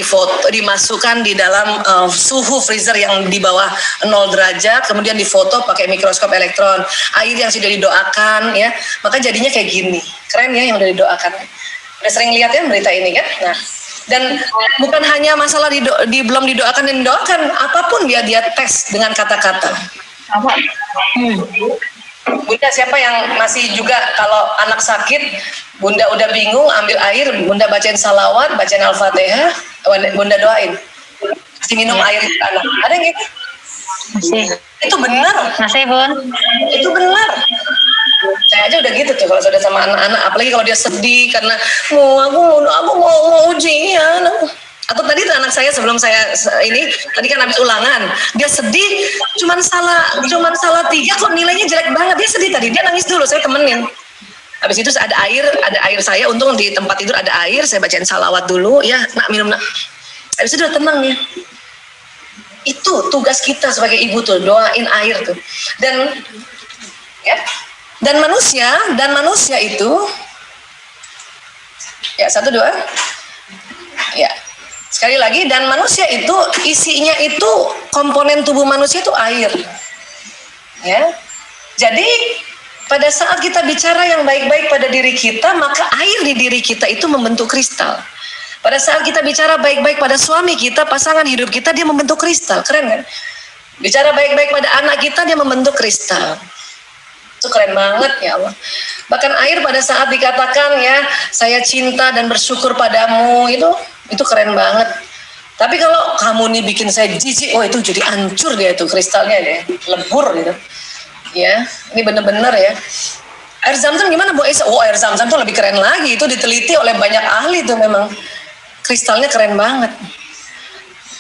dimasukkan di dalam suhu freezer yang di bawah 0 derajat, kemudian difoto pakai mikroskop elektron. Air yang sudah didoakan ya, maka jadinya kayak gini. Keren ya yang sudah didoakan. Udah sering lihat ya berita ini kan? Nah, dan bukan hanya masalah belum didoakan dan didoakan, apapun dia tes dengan kata-kata. Bunda, siapa yang masih juga kalau anak sakit, Bunda udah bingung, ambil air, Bunda bacain salawat, bacain Al-Fatihah, Bunda doain. Kasih minum air ke anak. Ada yang gitu? Masih. Itu benar. Masih Bun. Itu benar. Saya aja udah gitu tuh kalau sudah sama anak-anak, apalagi kalau dia sedih karena aku mau ujian. Atau tadi tuh anak saya sebelum saya ini tadi kan habis ulangan, dia sedih, cuman salah 3 kok nilainya jelek banget, dia sedih tadi, dia nangis dulu, saya temenin. Habis itu ada air saya, untung di tempat tidur ada air, saya bacain salawat dulu, ya nak minum nak. Habis itu udah tenang ya. Itu tugas kita sebagai ibu tuh, doain air tuh. Dan manusia itu ya 1 2 ya. Sekali lagi, dan manusia itu isinya itu komponen tubuh manusia itu air. Ya. Jadi pada saat kita bicara yang baik-baik pada diri kita, maka air di diri kita itu membentuk kristal. Pada saat kita bicara baik-baik pada suami kita, pasangan hidup kita, dia membentuk kristal. Keren kan? Bicara baik-baik pada anak kita, dia membentuk kristal. Itu keren banget ya Allah. Bahkan air pada saat dikatakan ya, saya cinta dan bersyukur padamu, itu keren banget. Tapi kalau kamu nih bikin saya jijik, oh itu jadi hancur dia itu kristalnya deh, lebur gitu. Ya, ini bener-bener ya. Air Zam-Zam gimana Bu Aisyah? Oh, air Zam-Zam tuh lebih keren lagi. Itu diteliti oleh banyak ahli tuh memang. Kristalnya keren banget.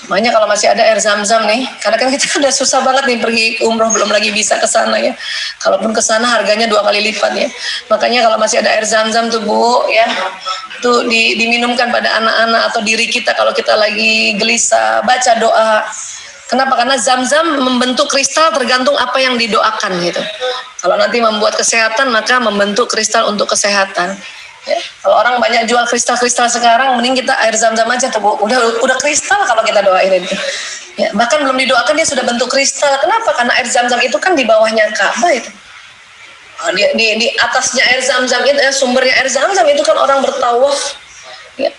Makanya kalau masih ada air Zam-Zam nih, karena kan kita udah susah banget nih pergi umroh, belum lagi bisa ke sana ya. Kalaupun ke sana harganya 2 kali lipat ya. Makanya kalau masih ada air Zam-Zam tuh Bu ya, tuh diminumkan pada anak-anak atau diri kita kalau kita lagi gelisah, baca doa. Kenapa? Karena Zam-Zam membentuk kristal tergantung apa yang didoakan gitu. Kalau nanti membuat kesehatan, maka membentuk kristal untuk kesehatan. Ya, kalau orang banyak jual kristal-kristal sekarang, mending kita air Zam-Zam aja tuh Bu. Udah kristal kalau kita doain itu. Ya, bahkan belum didoakan dia sudah bentuk kristal. Kenapa? Karena air Zam-Zam itu kan di bawahnya Ka'bah itu. Di atasnya air Zam-Zam itu, sumbernya air Zam-Zam itu kan orang bertawaf. Ya.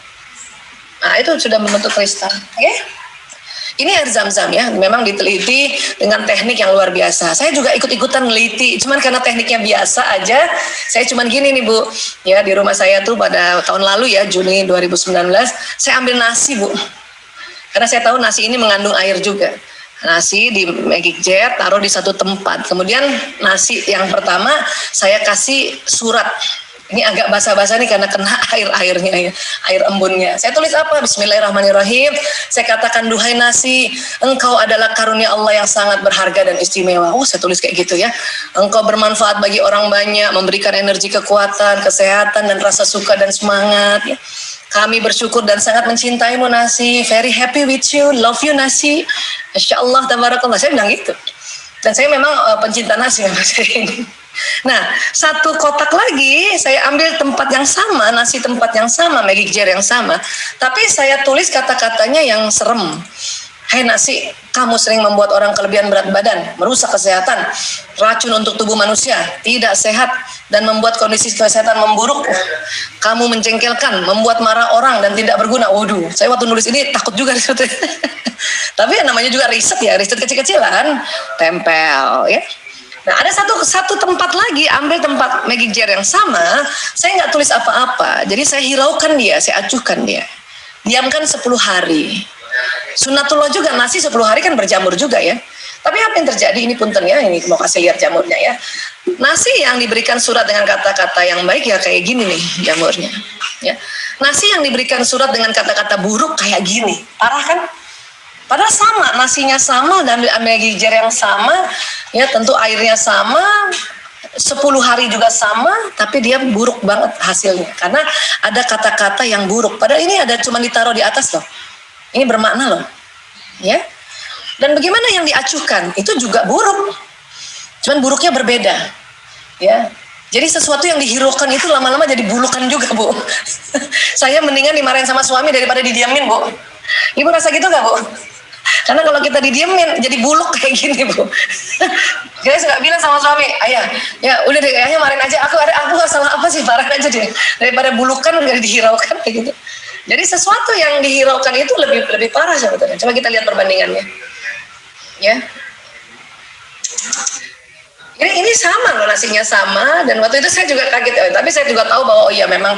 Nah itu sudah membentuk kristal. Oke? Ini air Zam-Zam ya, memang diteliti dengan teknik yang luar biasa. Saya juga ikut-ikutan meliti, cuman karena tekniknya biasa aja, saya cuman gini nih Bu, ya di rumah saya tuh pada tahun lalu ya, Juni 2019, saya ambil nasi Bu, karena saya tahu nasi ini mengandung air juga. Nasi di Magic Jet, taruh di satu tempat, kemudian nasi yang pertama saya kasih surat. Ini agak basah-basah nih karena kena air-airnya ya, air embunnya. Saya tulis apa? Bismillahirrahmanirrahim. Saya katakan, duhai nasi, engkau adalah karunia Allah yang sangat berharga dan istimewa. Oh, saya tulis kayak gitu ya. Engkau bermanfaat bagi orang banyak, memberikan energi, kekuatan, kesehatan, dan rasa suka dan semangat. Ya. Kami bersyukur dan sangat mencintaimu nasi. Very happy with you, love you nasi. Masya Allah, tabarakallah. Saya bilang gitu. Dan saya memang pencinta nasi memang saya ini. Nah, satu kotak lagi saya ambil tempat yang sama, nasi tempat yang sama, magic jar yang sama, tapi saya tulis kata-katanya yang serem. Hai nasi, kamu sering membuat orang kelebihan berat badan, merusak kesehatan, racun untuk tubuh manusia, tidak sehat, dan membuat kondisi kesehatan memburuk. Kamu menjengkelkan, membuat marah orang, dan tidak berguna. Waduh, saya waktu nulis ini takut juga. Tapi namanya juga riset ya, riset kecil-kecilan, tempel ya. Nah, ada satu tempat lagi, ambil tempat magic jar yang sama, saya nggak tulis apa-apa, jadi saya hiraukan dia, saya acuhkan dia. Diamkan 10 hari. Sunatullah juga, nasi 10 hari kan berjamur juga ya. Tapi apa yang terjadi, ini punten ya, ini mau kasih lihat jamurnya ya. Nasi yang diberikan surat dengan kata-kata yang baik ya kayak gini nih jamurnya. Ya. Nasi yang diberikan surat dengan kata-kata buruk kayak gini, parah kan? Padahal sama, nasinya sama dan magic jar yang sama, ya tentu airnya sama, 10 hari juga sama, tapi dia buruk banget hasilnya karena ada kata-kata yang buruk. Padahal ini ada cuma ditaruh di atas loh. Ini bermakna loh, ya. Dan bagaimana yang diacuhkan itu juga buruk, cuman buruknya berbeda, ya. Jadi sesuatu yang dihiraukan itu lama-lama jadi bulukan juga, Bu. Saya mendingan dimarahin sama suami daripada didiamin, Bu. Ibu rasa gitu nggak, Bu? Karena kalau kita didiemin jadi buluk kayak gini, Bu. Saya suka bilang sama suami, ayah, ya udah deh, ayahnya marahin aja. Aku nggak salah apa sih, marahin aja deh. Daripada bulukan nggak dihiraukan kayak gitu. Jadi sesuatu yang dihiraukan itu lebih parah sebetulnya. Coba kita lihat perbandingannya. Ya. Ini sama loh, nasinya sama, dan waktu itu saya juga kaget, tapi saya juga tahu bahwa oh iya memang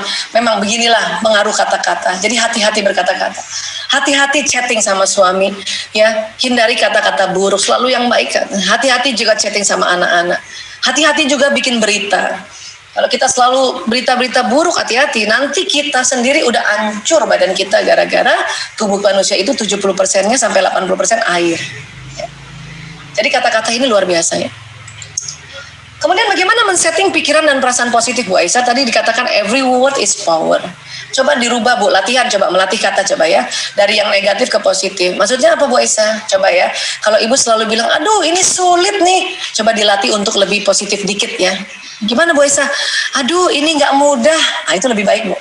beginilah pengaruh kata-kata. Jadi hati-hati berkata-kata. Hati-hati chatting sama suami, ya. Hindari kata-kata buruk, selalu yang baik. Hati-hati juga chatting sama anak-anak. Hati-hati juga bikin berita. Kalau kita selalu berita-berita buruk, hati-hati. Nanti kita sendiri udah hancur badan kita gara-gara tubuh manusia itu 70%-nya sampai 80% air. Ya. Jadi kata-kata ini luar biasa ya. Kemudian bagaimana men-setting pikiran dan perasaan positif, Bu Aisyah? Tadi dikatakan every word is power. Coba dirubah, Bu, latihan, coba melatih kata, coba ya. Dari yang negatif ke positif. Maksudnya apa, Bu Aisyah? Coba ya. Kalau Ibu selalu bilang, aduh ini sulit nih. Coba dilatih untuk lebih positif dikit ya. Gimana, Bu Aisyah? Aduh ini nggak mudah. Nah itu lebih baik, Bu.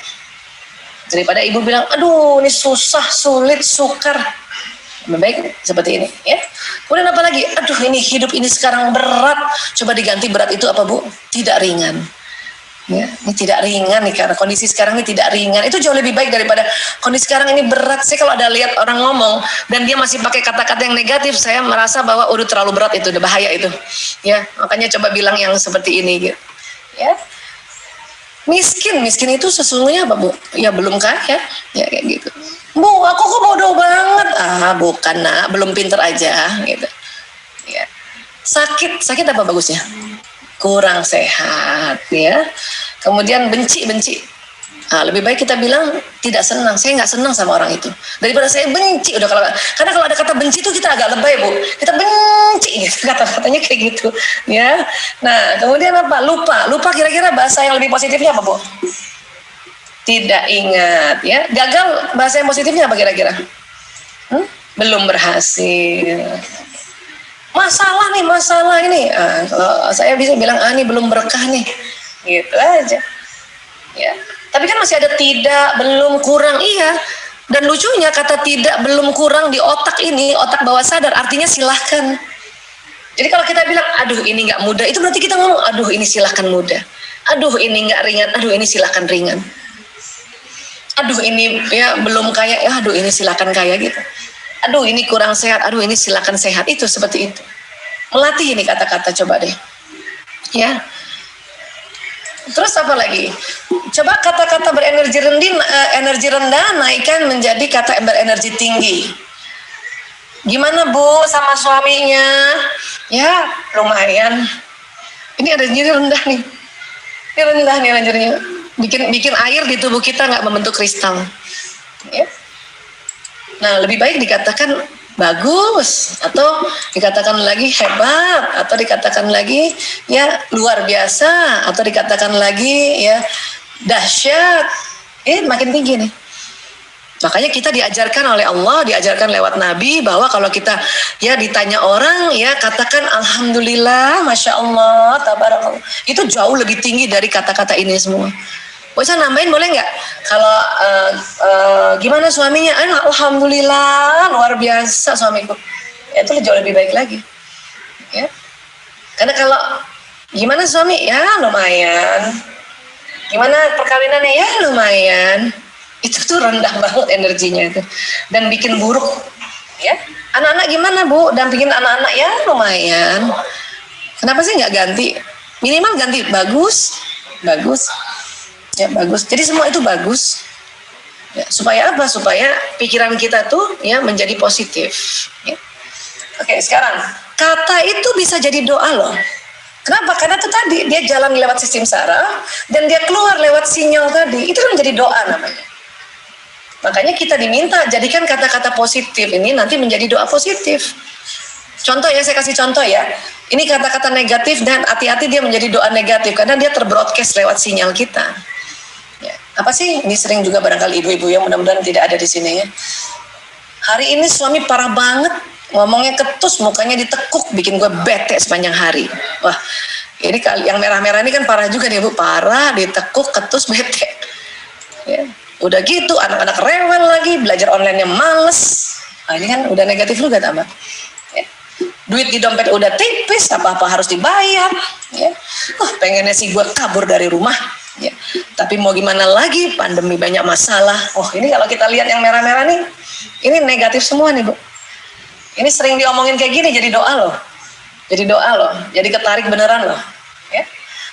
Daripada Ibu bilang, aduh ini susah, sulit, sukar. Lebih baik seperti ini ya. Kemudian apa lagi? Aduh ini hidup ini sekarang berat. Coba diganti berat itu apa, Bu? Tidak ringan. Ya, ini tidak ringan nih karena kondisi sekarang ini tidak ringan. Itu jauh lebih baik daripada kondisi sekarang ini berat. Saya kalau ada lihat orang ngomong dan dia masih pakai kata-kata yang negatif, saya merasa bahwa udah terlalu berat itu, udah bahaya itu. Ya, makanya coba bilang yang seperti ini gitu. Ya. Miskin itu sesungguhnya apa, Bu? Ya belum kaya, ya kayak gitu. Bu, aku kok bodoh banget. Ah, bukan nak, belum pinter aja gitu. Ya. Sakit apa bagusnya? Kurang sehat ya. Kemudian benci. Nah, lebih baik kita bilang tidak senang. Saya nggak senang sama orang itu. Daripada saya benci. Karena kalau ada kata benci itu kita agak lebay, Bu. Kita benci gitu, kata-katanya kayak gitu ya. Nah, kemudian apa? Lupa kira-kira bahasa yang lebih positifnya apa, Bu? Tidak ingat ya. Gagal bahasa yang positifnya apa kira-kira? Belum berhasil. Masalah ini. Kalau saya bisa bilang ini belum berkah nih. Gitu aja. Ya. Tapi kan masih ada tidak, belum, kurang. Iya. Dan lucunya kata tidak, belum, kurang di otak ini, otak bawah sadar artinya silahkan. Jadi kalau kita bilang aduh ini nggak mudah, itu berarti kita ngomong aduh ini silahkan mudah. Aduh ini nggak ringan, aduh ini silahkan ringan. Aduh ini ya belum kaya, ya aduh ini silakan kaya gitu. Aduh ini kurang sehat, aduh ini silakan sehat. Itu seperti itu. Melatih ini kata-kata coba deh. Ya. Terus apa lagi? Coba kata-kata energi rendah naikkan menjadi kata berenergi tinggi. Gimana, Bu, sama suaminya? Ya, lumayan. Ini energi rendah nih. Ini rendah nih energinya. Bikin air di tubuh kita nggak membentuk kristal. Ya. Nah, lebih baik dikatakan bagus, atau dikatakan lagi hebat, atau dikatakan lagi ya luar biasa, atau dikatakan lagi ya dahsyat. Makin tinggi nih. Makanya kita diajarkan oleh Allah, diajarkan lewat Nabi bahwa kalau kita ya ditanya orang ya katakan alhamdulillah, masya Allah, tabarakallah. Itu jauh lebih tinggi dari kata-kata ini semua. Bisa nambahin boleh nggak? Kalau gimana suaminya? Alhamdulillah, luar biasa suamiku. Ya, itu jauh lebih baik lagi. Ya. Karena kalau gimana suami? Ya lumayan. Gimana perkawinannya? Ya lumayan. Itu tuh rendah banget energinya itu dan bikin buruk ya. Anak-anak gimana Bu? Dampingin anak-anak ya lumayan. Kenapa sih nggak ganti? Minimal ganti bagus ya, bagus. Jadi semua itu bagus ya, supaya apa? Supaya pikiran kita tuh ya menjadi positif ya. Oke, sekarang kata itu bisa jadi doa loh. Kenapa? Karena itu tadi dia jalan lewat sistem saraf dan dia keluar lewat sinyal tadi, itu kan menjadi doa namanya. Makanya kita diminta jadikan kata-kata positif ini nanti menjadi doa positif. Contoh ya, saya kasih contoh ya. Ini kata-kata negatif dan hati-hati dia menjadi doa negatif karena dia terbroadcast lewat sinyal kita. Ya. Apa sih? Ini sering juga barangkali ibu-ibu yang mudah-mudahan tidak ada di sini ya. Hari ini suami parah banget, ngomongnya ketus, mukanya ditekuk, bikin gue bete sepanjang hari. Wah, ini yang merah-merah ini kan parah juga nih Bu, parah, ditekuk, ketus, bete. Ya. Udah gitu anak-anak rewel lagi, belajar online-nya males. Nah, ini kan udah negatif juga tambah. Ya. Duit di dompet udah tipis, apa-apa harus dibayar. Ya. Pengennya sih gue kabur dari rumah. Ya. Tapi mau gimana lagi, pandemi banyak masalah. Ini kalau kita lihat yang merah-merah nih, ini negatif semua nih Bu. Ini sering diomongin kayak gini, jadi doa loh. Jadi ketarik beneran loh. Ya.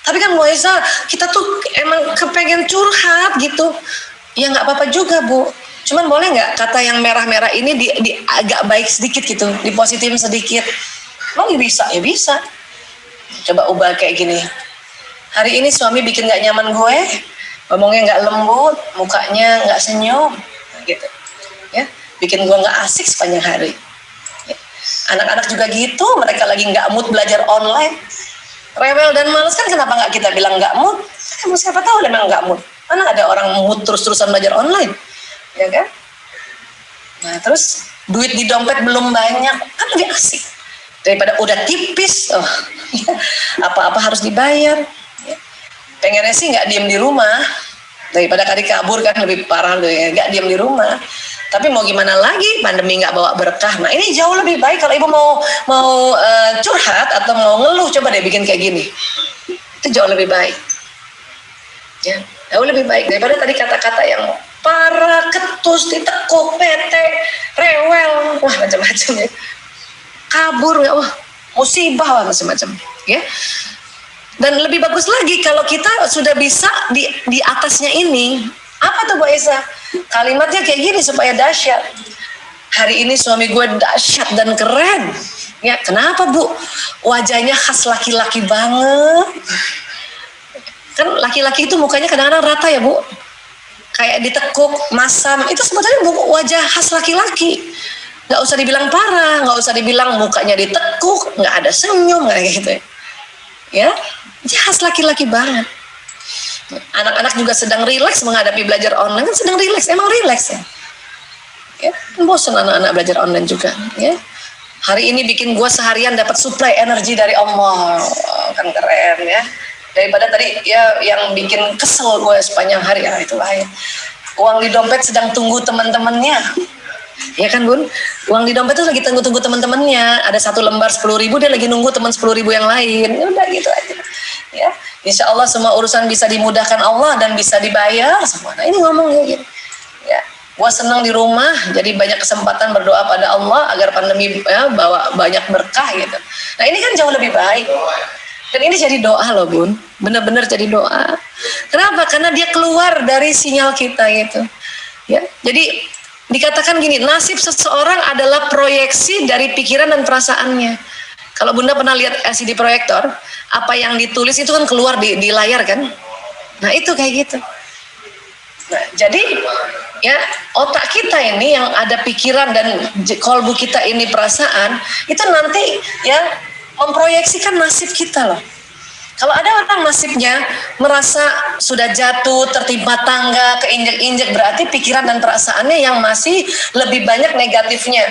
Tapi kan Bu Aisyah, kita tuh emang kepengen curhat gitu. Ya nggak apa-apa juga Bu, cuman boleh nggak kata yang merah-merah ini di agak baik sedikit gitu, dipositifin sedikit. Mau bisa? Ya bisa. Coba ubah kayak gini. Hari ini suami bikin nggak nyaman gue, ngomongnya nggak lembut, mukanya nggak senyum, gitu. Ya, bikin gue nggak asik sepanjang hari. Ya. Anak-anak juga gitu, mereka lagi nggak mood belajar online, rewel dan males kan kenapa nggak kita bilang nggak mood? Siapa tahu memang nggak mood. Mana ada orang mood terus-terusan belajar online, ya kan? Nah terus duit di dompet belum banyak, kan lebih asik daripada udah tipis. Apa-apa harus dibayar. Ya. Pengennya sih nggak diem di rumah, daripada kali kabur kan lebih parah loh ya, nggak diem di rumah. Tapi mau gimana lagi, pandemi nggak bawa berkah. Nah ini jauh lebih baik kalau ibu mau curhat atau mau ngeluh, coba deh bikin kayak gini. Itu jauh lebih baik. Ya. Jauh lebih baik daripada tadi kata-kata yang parah, ketus, ditekuk, bete, rewel, wah macam-macam ya. Kabur, wah musibah, wah macam-macam ya. Dan lebih bagus lagi kalau kita sudah bisa di atasnya ini. Apa tuh Bu Aisyah? Kalimatnya kayak gini supaya dahsyat. Hari ini suami gue dahsyat dan keren. Ya, kenapa Bu? Wajahnya khas laki-laki banget. Kan laki-laki itu mukanya kadang-kadang rata ya Bu, kayak ditekuk, masam, itu sebetulnya wajah khas laki-laki. Nggak usah dibilang parah, nggak usah dibilang mukanya ditekuk, nggak ada senyum, kayak gitu ya. Dia khas laki-laki banget. Anak-anak juga sedang rileks menghadapi belajar online, kan sedang rileks, emang rileks ya. Ya, bosan anak-anak belajar online juga ya. Hari ini bikin gue seharian dapat suplai energi dari Allah, kan keren ya. Daripada tadi ya yang bikin kesel gue sepanjang hari, ya itulah ya. Uang di dompet sedang tunggu teman-temannya, ya kan Bun? Uang di dompet tuh lagi tunggu teman-temannya. Ada 1 lembar 10.000, dia lagi nunggu teman 10.000 yang lain. Ya udah gitu aja. Ya, insya Allah semua urusan bisa dimudahkan Allah dan bisa dibayar semua. Nah ini ngomong kayak gini. Ya, gue senang di rumah, jadi banyak kesempatan berdoa pada Allah agar pandemi ya, bawa banyak berkah gitu. Nah ini kan jauh lebih baik. Dan ini jadi doa loh Bun, benar-benar jadi doa. Kenapa? Karena dia keluar dari sinyal kita gitu. Ya, jadi dikatakan gini, nasib seseorang adalah proyeksi dari pikiran dan perasaannya. Kalau Bunda pernah lihat LCD proyektor, apa yang ditulis itu kan keluar di layar kan? Nah itu kayak gitu. Nah jadi ya otak kita ini yang ada pikiran dan kolbu kita ini perasaan, itu nanti ya memproyeksikan nasib kita loh. Kalau ada orang nasibnya merasa sudah jatuh, tertimpa tangga, keinjek-injek, berarti pikiran dan perasaannya yang masih lebih banyak negatifnya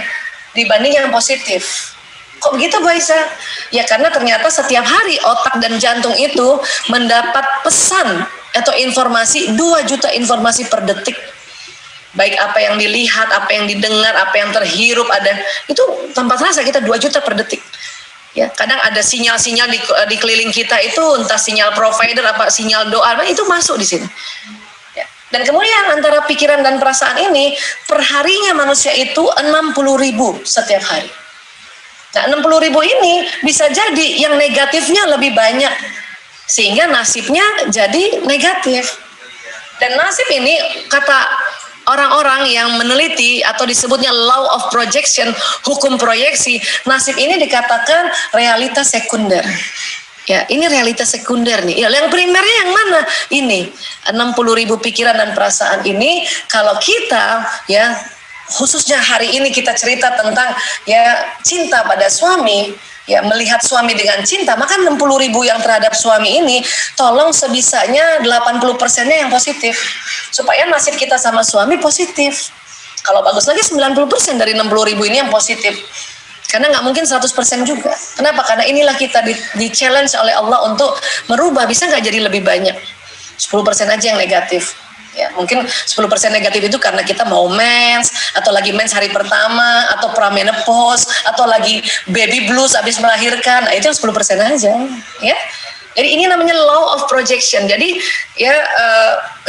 dibanding yang positif. Kok begitu Bu Aisyah? Ya karena ternyata setiap hari otak dan jantung itu mendapat pesan atau informasi 2 juta informasi per detik. Baik apa yang dilihat, apa yang didengar, apa yang terhirup, ada itu tanpa terasa kita 2 juta per detik. Ya, kadang ada sinyal-sinyal di keliling kita itu entah sinyal provider apa sinyal doa, itu masuk di sini. Ya. Dan kemudian antara pikiran dan perasaan ini perharinya manusia itu 60.000 setiap hari. Nah 60.000 ini bisa jadi yang negatifnya lebih banyak sehingga nasibnya jadi negatif. Dan nasib ini kata orang-orang yang meneliti atau disebutnya law of projection, hukum proyeksi, nasib ini dikatakan realitas sekunder. Ya, ini realitas sekunder nih. Ya, yang primernya yang mana? Ini 60.000 pikiran dan perasaan ini kalau kita ya khususnya hari ini kita cerita tentang ya cinta pada suami, ya melihat suami dengan cinta, maka 60.000 yang terhadap suami ini tolong sebisanya 80%-nya yang positif supaya nasib kita sama suami positif. Kalau bagus lagi 90% dari 60.000 ini yang positif, karena nggak mungkin 100% juga. Kenapa? Karena inilah kita di challenge oleh Allah untuk merubah. Bisa nggak jadi lebih banyak? 10% aja yang negatif. Ya, mungkin 10% negatif itu karena kita mau mens, atau lagi mens hari pertama, atau pramenopause, atau lagi baby blues habis melahirkan. Nah, itu yang 10% aja, ya. Jadi ini namanya law of projection. Jadi ya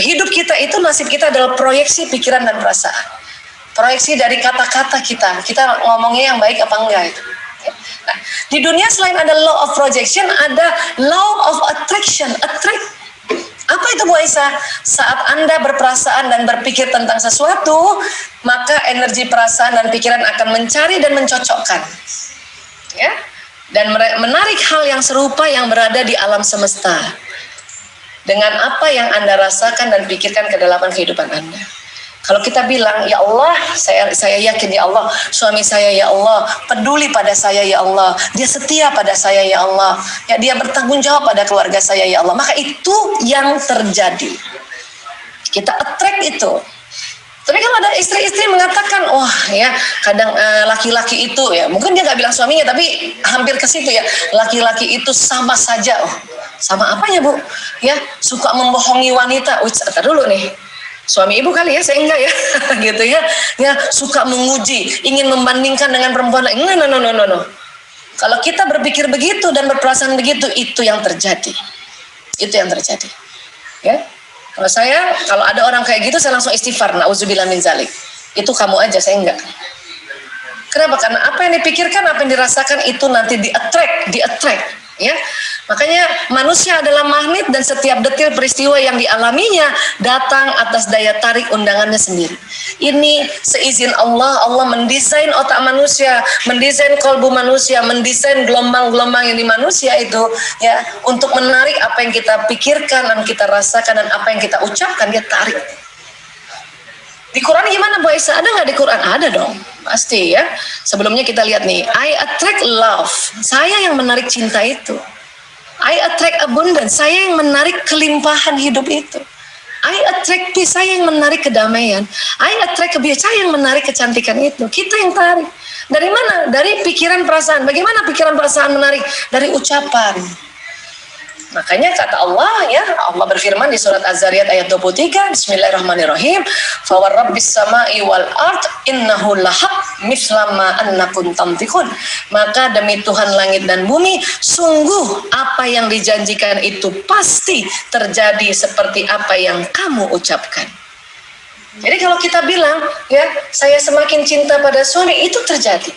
hidup kita itu, nasib kita adalah proyeksi pikiran dan perasaan. Proyeksi dari kata-kata kita. Kita ngomongnya yang baik apa enggak itu. Ya. Nah, di dunia selain ada law of projection, ada law of attraction. Apa itu Bu Aisyah? Saat Anda berperasaan dan berpikir tentang sesuatu, maka energi perasaan dan pikiran akan mencari dan mencocokkan. Ya. Dan menarik hal yang serupa yang berada di alam semesta. Dengan apa yang Anda rasakan dan pikirkan ke dalam kehidupan Anda. Kalau kita bilang, ya Allah, saya yakin ya Allah, suami saya ya Allah, peduli pada saya ya Allah, dia setia pada saya ya Allah, ya dia bertanggung jawab pada keluarga saya ya Allah, maka itu yang terjadi. Kita attract itu. Tapi kalau ada istri-istri mengatakan, wah ya kadang laki-laki itu ya, mungkin dia nggak bilang suaminya, tapi hampir ke situ ya, laki-laki itu sama saja, sama apanya Bu? Ya suka membohongi wanita. Tar dulu nih. Suami ibu kali ya, saya enggak ya, gitu ya. Ya suka menguji, ingin membandingkan dengan perempuan lain. No. Kalau kita berpikir begitu dan berperasaan begitu, itu yang terjadi. Itu yang terjadi. Ya. Kalau ada orang kayak gitu, saya langsung istighfar. Nauzubillah min zalik. Itu kamu aja, saya enggak. Kenapa? Karena apa yang dipikirkan, apa yang dirasakan itu nanti di-attract, ya. Makanya manusia adalah magnet dan setiap detil peristiwa yang dialaminya datang atas daya tarik undangannya sendiri. Ini seizin Allah, Allah mendesain otak manusia, mendesain kolbu manusia, mendesain gelombang-gelombang yang di manusia itu ya untuk menarik apa yang kita pikirkan dan kita rasakan dan apa yang kita ucapkan, dia tarik. Di Quran gimana Bu Aisyah? Ada nggak di Quran? Ada dong, pasti ya. Sebelumnya kita lihat nih, I attract love. Saya yang menarik cinta itu. I attract abundance. Saya yang menarik kelimpahan hidup itu. I attract peace. Saya yang menarik kedamaian. I attract kebiasaan. Saya yang menarik kecantikan itu. Kita yang tarik. Dari mana? Dari pikiran perasaan. Bagaimana pikiran perasaan menarik? Dari ucapan. Makanya kata Allah ya, Allah berfirman di surat Az-Zariyat ayat 23, Bismillahirrahmanirrahim, fa warabbis samai wal ard innahu lahaq mithla ma annakum tantiqun. Maka demi Tuhan langit dan bumi, sungguh apa yang dijanjikan itu pasti terjadi seperti apa yang kamu ucapkan. Jadi kalau kita bilang ya, saya semakin cinta pada suami, itu terjadi.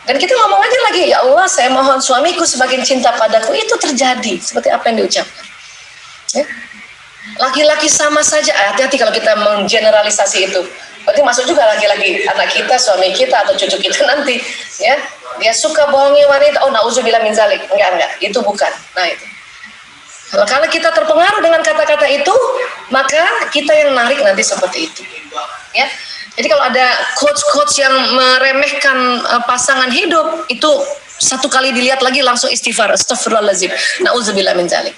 Dan kita ngomong aja lagi, ya Allah saya mohon suamiku semakin cinta padaku, itu terjadi seperti apa yang diucapkan. Ya. Laki-laki sama saja, hati-hati kalau kita menggeneralisasi itu. Berarti masuk juga laki-laki, anak kita, suami kita atau cucu kita nanti, ya dia suka bohongi wanita. Oh nauzubillah min zalik, enggak, itu bukan. Nah itu. Kalau kita terpengaruh dengan kata-kata itu, maka kita yang narik nanti seperti itu. Ya. Jadi kalau ada coach-coach yang meremehkan pasangan hidup, itu satu kali dilihat lagi langsung istighfar, astagfirullahaladzim, na'udzubillah min dzalik.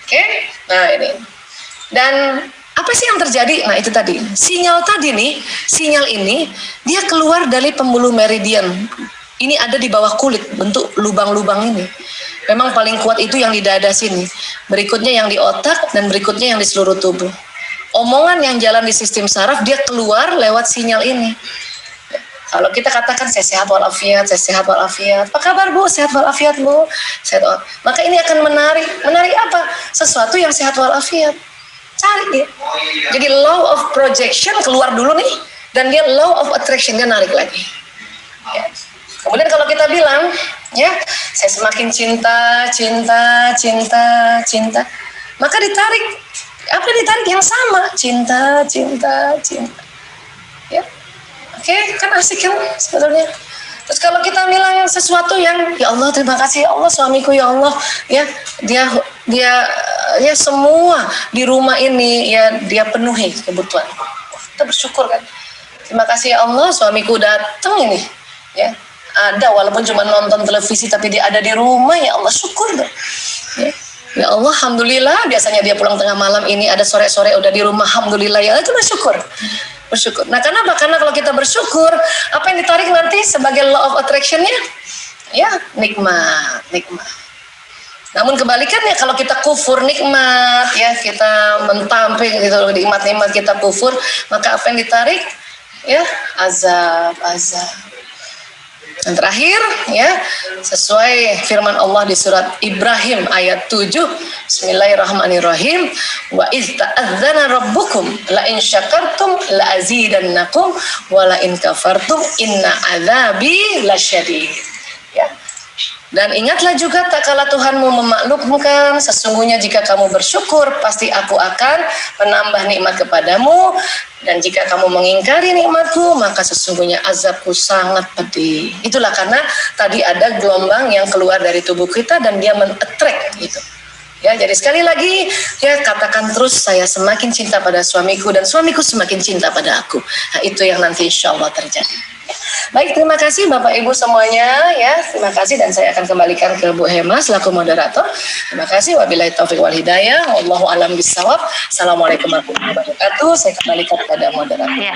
Oke, nah ini. Dan apa sih yang terjadi? Nah itu tadi, sinyal ini dia keluar dari pembuluh meridian. Ini ada di bawah kulit, bentuk lubang-lubang ini. Memang paling kuat itu yang di dada sini. Berikutnya yang di otak, dan berikutnya yang di seluruh tubuh. Omongan yang jalan di sistem saraf, dia keluar lewat sinyal ini. Kalau kita katakan saya sehat walafiat, saya sehat walafiat. Apa kabar Bu? Sehat walafiat Bu. Sehat walafiat. Maka ini akan menarik. Menarik apa? Sesuatu yang sehat walafiat. Cari dia. Jadi law of projection keluar dulu nih, dan dia law of attraction, dia narik lagi. Ya. Kemudian kalau kita bilang, ya, saya semakin cinta, maka ditarik. Apa ditarik yang sama? Cinta. Ya. Oke, kan asik kan sebetulnya. Terus kalau kita bilang sesuatu yang ya Allah terima kasih ya Allah suamiku ya Allah ya dia ya semua di rumah ini ya dia penuhi kebutuhan. Kita bersyukur kan. Terima kasih ya Allah suamiku datang ini ya ada walaupun cuma nonton televisi tapi dia ada di rumah ya Allah syukur dong. Ya Allah alhamdulillah biasanya dia pulang tengah malam ini ada sore-sore udah di rumah alhamdulillah ya itu bersyukur. Nah kenapa? Karena kalau kita bersyukur, apa yang ditarik nanti sebagai law of attraction-nya? Ya, nikmat. Namun kebalikannya, kalau kita kufur nikmat, ya kita mentampik gitu, nikmat-nikmat kita kufur, maka apa yang ditarik? Ya, azab. Dan terakhir, ya, sesuai firman Allah di surat Ibrahim ayat 7, Bismillahirrahmanirrahim, wa iz ta'adzana rabbukum la in syakartum la azidannakum wa la in kafartum inna adzabi lasyadid. Ya. Dan ingatlah juga tak kala Tuhanmu memaklumkan sesungguhnya jika kamu bersyukur pasti aku akan menambah nikmat kepadamu dan jika kamu mengingkari nikmatku maka sesungguhnya azabku sangat pedih. Itulah karena tadi ada gelombang yang keluar dari tubuh kita dan dia men-attract gitu. Ya, jadi sekali lagi ya katakan terus saya semakin cinta pada suamiku dan suamiku semakin cinta pada aku. Nah, itu yang nanti insya Allah terjadi. Baik, terima kasih Bapak Ibu semuanya ya. Terima kasih dan saya akan kembalikan ke Bu Hema selaku moderator. Terima kasih wabillahi taufik wal hidayah. Wallahu a'lam bishawab. Assalamualaikum warahmatullahi wabarakatuh. Saya kembalikan kepada moderator. Ya.